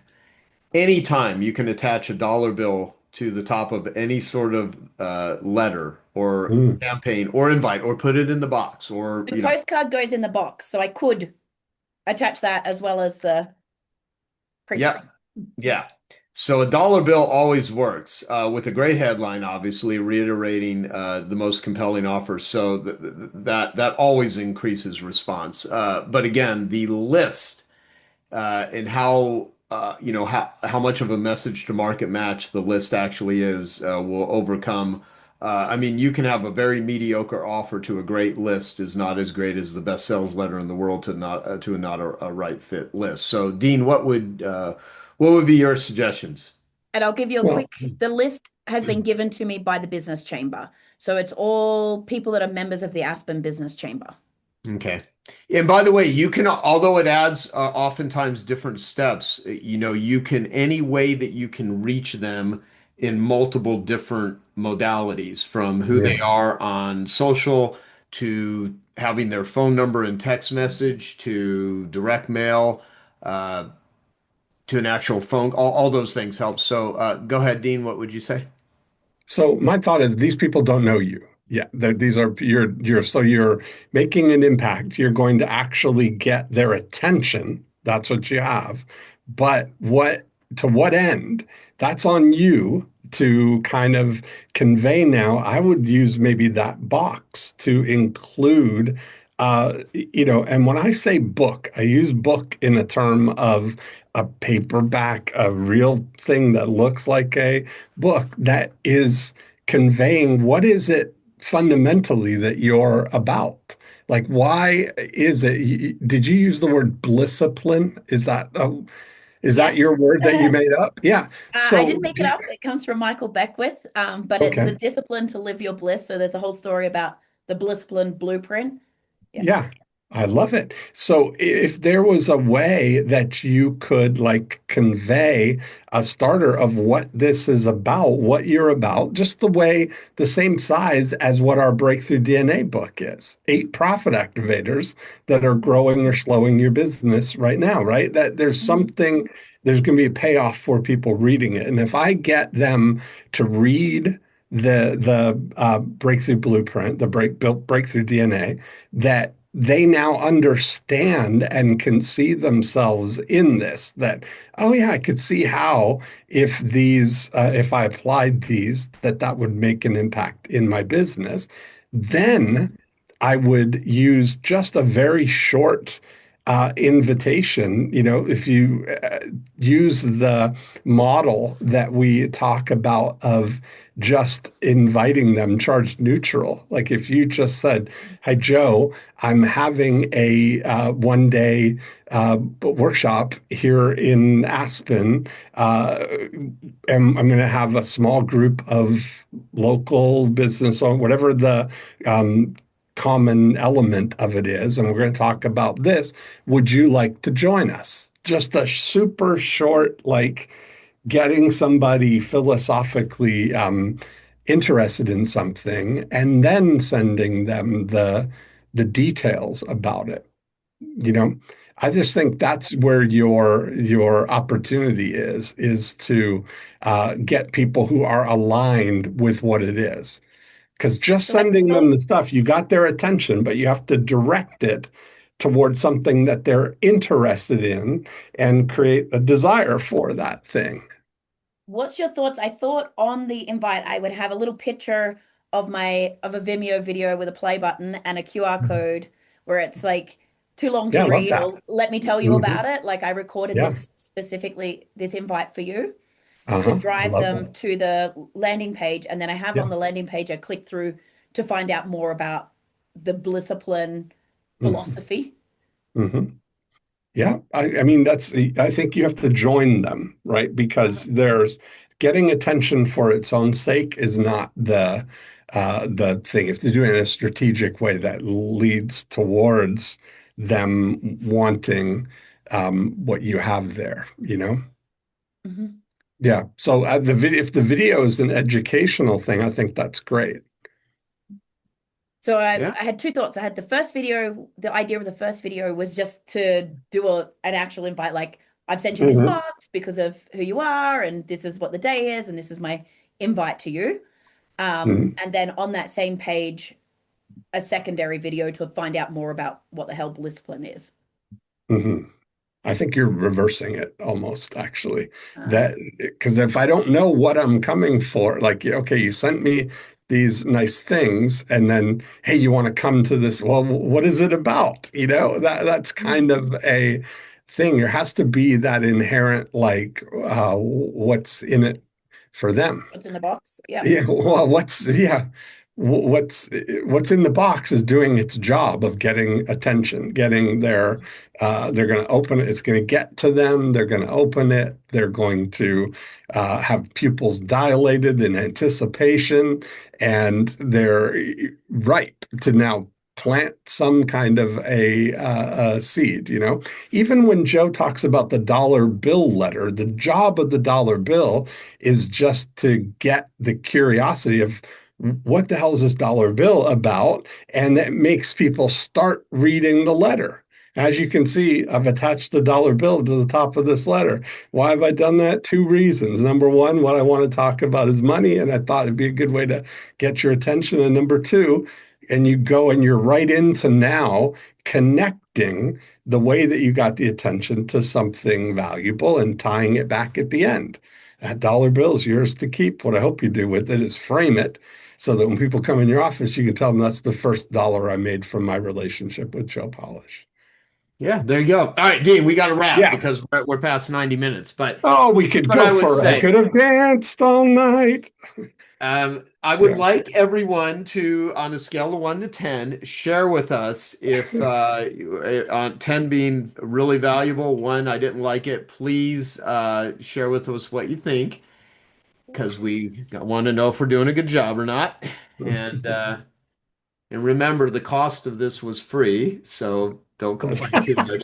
anytime you can attach a dollar bill to the top of any sort of letter or Mm. campaign or invite or put it in the box or, The postcard goes in the box, so I could attach that as well as the print yeah, screen. yeah. So a dollar bill always works with a great headline, obviously reiterating the most compelling offer. So that always increases response. But again, the list and how much of a message to market match the list actually is will overcome. I mean, you can have a very mediocre offer to a great list is not as great as the best sales letter in the world to not a right fit list. So, Dean, what would be your suggestions? And I'll give you a Well, quick, the list has been given to me by the business chamber. So it's all people that are members of the Aspen Business Chamber. Okay. And by the way, you can, although it adds oftentimes different steps, you can, any way that you can reach them in multiple different modalities, from who they yeah. are on social to having their phone number and text message to direct mail uh, to an actual phone, all those things help. So go ahead, Dean, what would you say? So my thought is these people don't know you. Yeah, these are you're making an impact. You're going to actually get their attention. That's what you have. But what end? That's on you to kind of convey now. I would use maybe that box to include and when I say book, I use book in a term of a paperback, a real thing that looks like a book that is conveying what is it fundamentally that you're about? Like, why is it? Did you use the word blissipline? Is that Yes. your word that you made up? Yeah. I So, didn't make it up. It comes from Michael Beckwith, but it's the okay. discipline to live your bliss. So there's a whole story about the blissipline blueprint. Yeah. Yeah, I love it. So if there was a way that you could like convey a starter of what this is about, what you're about, just the same size as what our Breakthrough DNA book is. 8 profit activators that are growing or slowing your business right now, right? That there's going to be a payoff for people reading it. And if I get them to read the breakthrough blueprint, the breakthrough DNA, that they now understand and can see themselves in this. That, oh yeah, I could see how if I applied these, that would make an impact in my business. Then I would use just a very short invitation. If you use the model that we talk about of just inviting them charge neutral. Like if you just said, "Hi, Joe, I'm having a 1 day workshop here in Aspen. And I'm going to have a small group of local business owners, whatever the um, common element of it is, and we're going to talk about this. Would you like to join us?" Just a super short, like getting somebody philosophically interested in something and then sending them the details about it. You know, I just think that's where your opportunity is to get people who are aligned with what it is. Because just So like sending them the stuff, you got their attention, but you have to direct it towards something that they're interested in and create a desire for that thing. what's your thoughts? I thought on the invite I would have a little picture of a Vimeo video with a play button and a QR code where it's like too long Yeah, to I love read that. or let me tell you Hmm. about it. Like I recorded Yeah. this specifically, this invite for you to Uh-huh. I drive love them that. to the landing page. And then I have Yeah. on the landing page, I click through to find out more about the Blissipline Hmm. philosophy. Hmm. Yeah. I mean, I think you have to join them, right? Because there's getting attention for its own sake is not the thing. If they're doing it in a strategic way that leads towards them wanting what you have there, you know? Mhm. Yeah. So if the video is an educational thing, I think that's great. So Yeah. I had two thoughts. I had the first video, the idea of the first video was just to do an actual invite, like I've sent you this Hmm. box because of who you are, and this is what the day is, and this is my invite to you. Hmm. And then on that same page, a secondary video to find out more about what the hell Blissplin is. Hmm. I think you're reversing it almost, actually. Uh, That because if I don't know what I'm coming for, like, okay, you sent me these nice things, and then, hey, you want to come to this? Well, what is it about? That's kind of a thing. There has to be that inherent, like, what's in it for them. what's in the box? Yeah. Yeah, well, what's in the box is doing its job of getting attention, getting they're going to open it. It's going to get to them. They're going to open it. They're going to have pupils dilated in anticipation, and they're ripe to now plant some kind of a seed. Even when Joe talks about the dollar bill letter, the job of the dollar bill is just to get the curiosity of what the hell is this dollar bill about? And that makes people start reading the letter. As you can see, I've attached the dollar bill to the top of this letter. Why have I done that? 2 reasons. Number one, what I want to talk about is money, and I thought it'd be a good way to get your attention. And number two, and you go and you're right into now connecting the way that you got the attention to something valuable and tying it back at the end. That dollar bill is yours to keep. What I hope you do with it is frame it so that when people come in your office, you can tell them that's the first dollar I made from my relationship with Joe Polish. Yeah, there you go. All right, Dean, we got to wrap Yeah. because we're past 90 minutes. But Oh, we could what go I would for I say, could have danced all night. I would Yeah. like everyone to, on a scale of 1 to 10, share with us if, on 10 being really valuable, one, I didn't like it. Please share with us what you think because we want to know if we're doing a good job or not. And remember, the cost of this was free, so don't complain too much.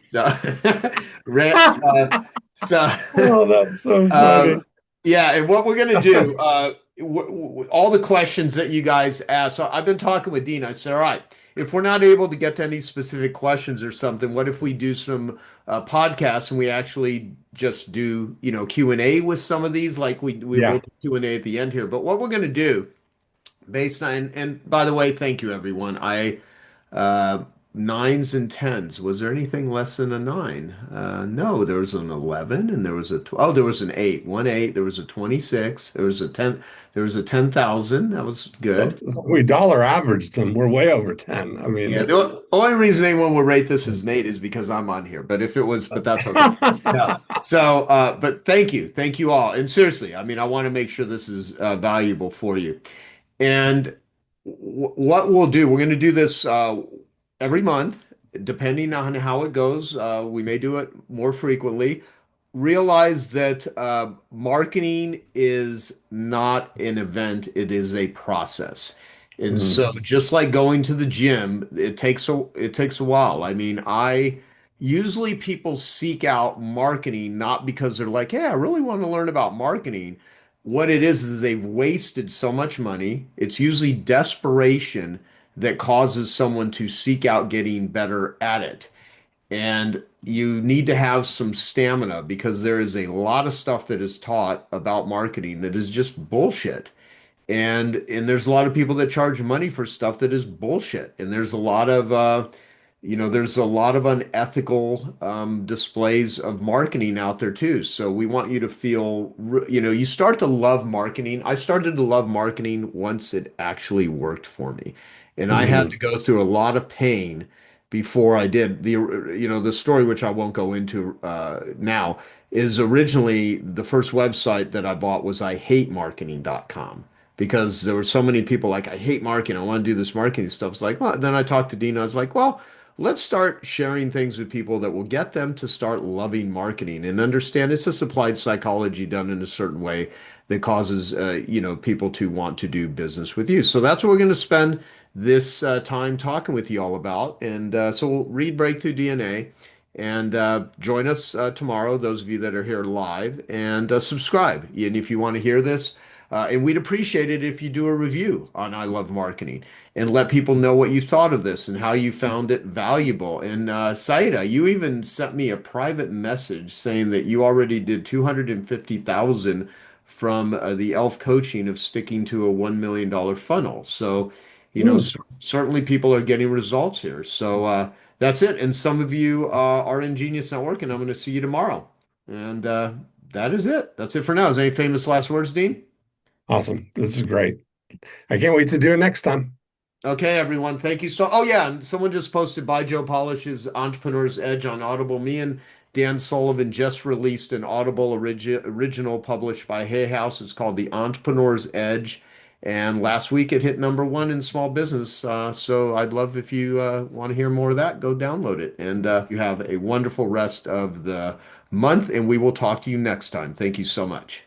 So, Oh, that's so funny. um, yeah, and what we're gonna do, all the questions that you guys asked. So I've been talking with Dean. I said, all right, if we're not able to get to any specific questions or something, what if we do some podcasts and we actually just do, Q&A with some of these, like we will Yeah. do Q&A at the end here. But what we're gonna do based on, and by the way, thank you everyone. Uh, nines and tens. Was there anything less than a nine? No, there was an 11 and there was a, oh, there was an eight, 1 8. There was a 26. There was a 10. There was a 10,000. That was good. We dollar averaged them. We're way over 10. I mean, Yeah, the it's only reason anyone would rate this as an eight is because I'm on here. But if it was, but that's okay. Yeah. So, but thank you all. And seriously, I mean, I want to make sure this is valuable for you. And what we'll do, we're going to do this every month, depending on how it goes. We may do it more frequently. Realize that marketing is not an event, it is a process. And so mm, just like going to the gym, it takes a while. I mean, I usually people seek out marketing not because they're like, "Hey, I really want to learn about marketing." What it is they've wasted so much money. It's usually desperation that causes someone to seek out getting better at it. And you need to have some stamina because there is a lot of stuff that is taught about marketing that is just bullshit. And there's a lot of people that charge money for stuff that is bullshit. And there's a lot of unethical displays of marketing out there too. So we want you to feel, you start to love marketing. I started to love marketing once it actually worked for me. And I had to mm, go through a lot of pain before I did. The story, which I won't go into now, is originally the first website that I bought was ihatemarketing.com because there were so many people like, I hate marketing. I want to do this marketing stuff. It's like, well, then I talked to Dean. I was like, well, let's start sharing things with people that will get them to start loving marketing and understand it's just applied psychology done in a certain way that causes people to want to do business with you. So that's what we're going to spend this time talking with you all about. And so we'll read Breakthrough DNA and join us tomorrow, those of you that are here live, and subscribe. And if you want to hear this, and we'd appreciate it if you do a review on I Love Marketing and let people know what you thought of this and how you found it valuable. And Saida, you even sent me a private message saying that you already did 250,000 from the ELF coaching of sticking to a $1 million funnel. So, mm. certainly people are getting results here. So that's it. And some of you are in Genius Network, and I'm going to see you tomorrow. And that is it. That's it for now. Is there any famous last words, Dean? Awesome. This is great. I can't wait to do it next time. Okay, everyone. Thank you. Oh yeah, and someone just posted by Joe Polish's Entrepreneur's Edge on Audible. Me and Dan Sullivan just released an Audible original published by Hay House. It's called The Entrepreneur's Edge. And last week it hit #1 in small business. So I'd love if you want to hear more of that, go download it. And you have a wonderful rest of the month, and we will talk to you next time. Thank you so much.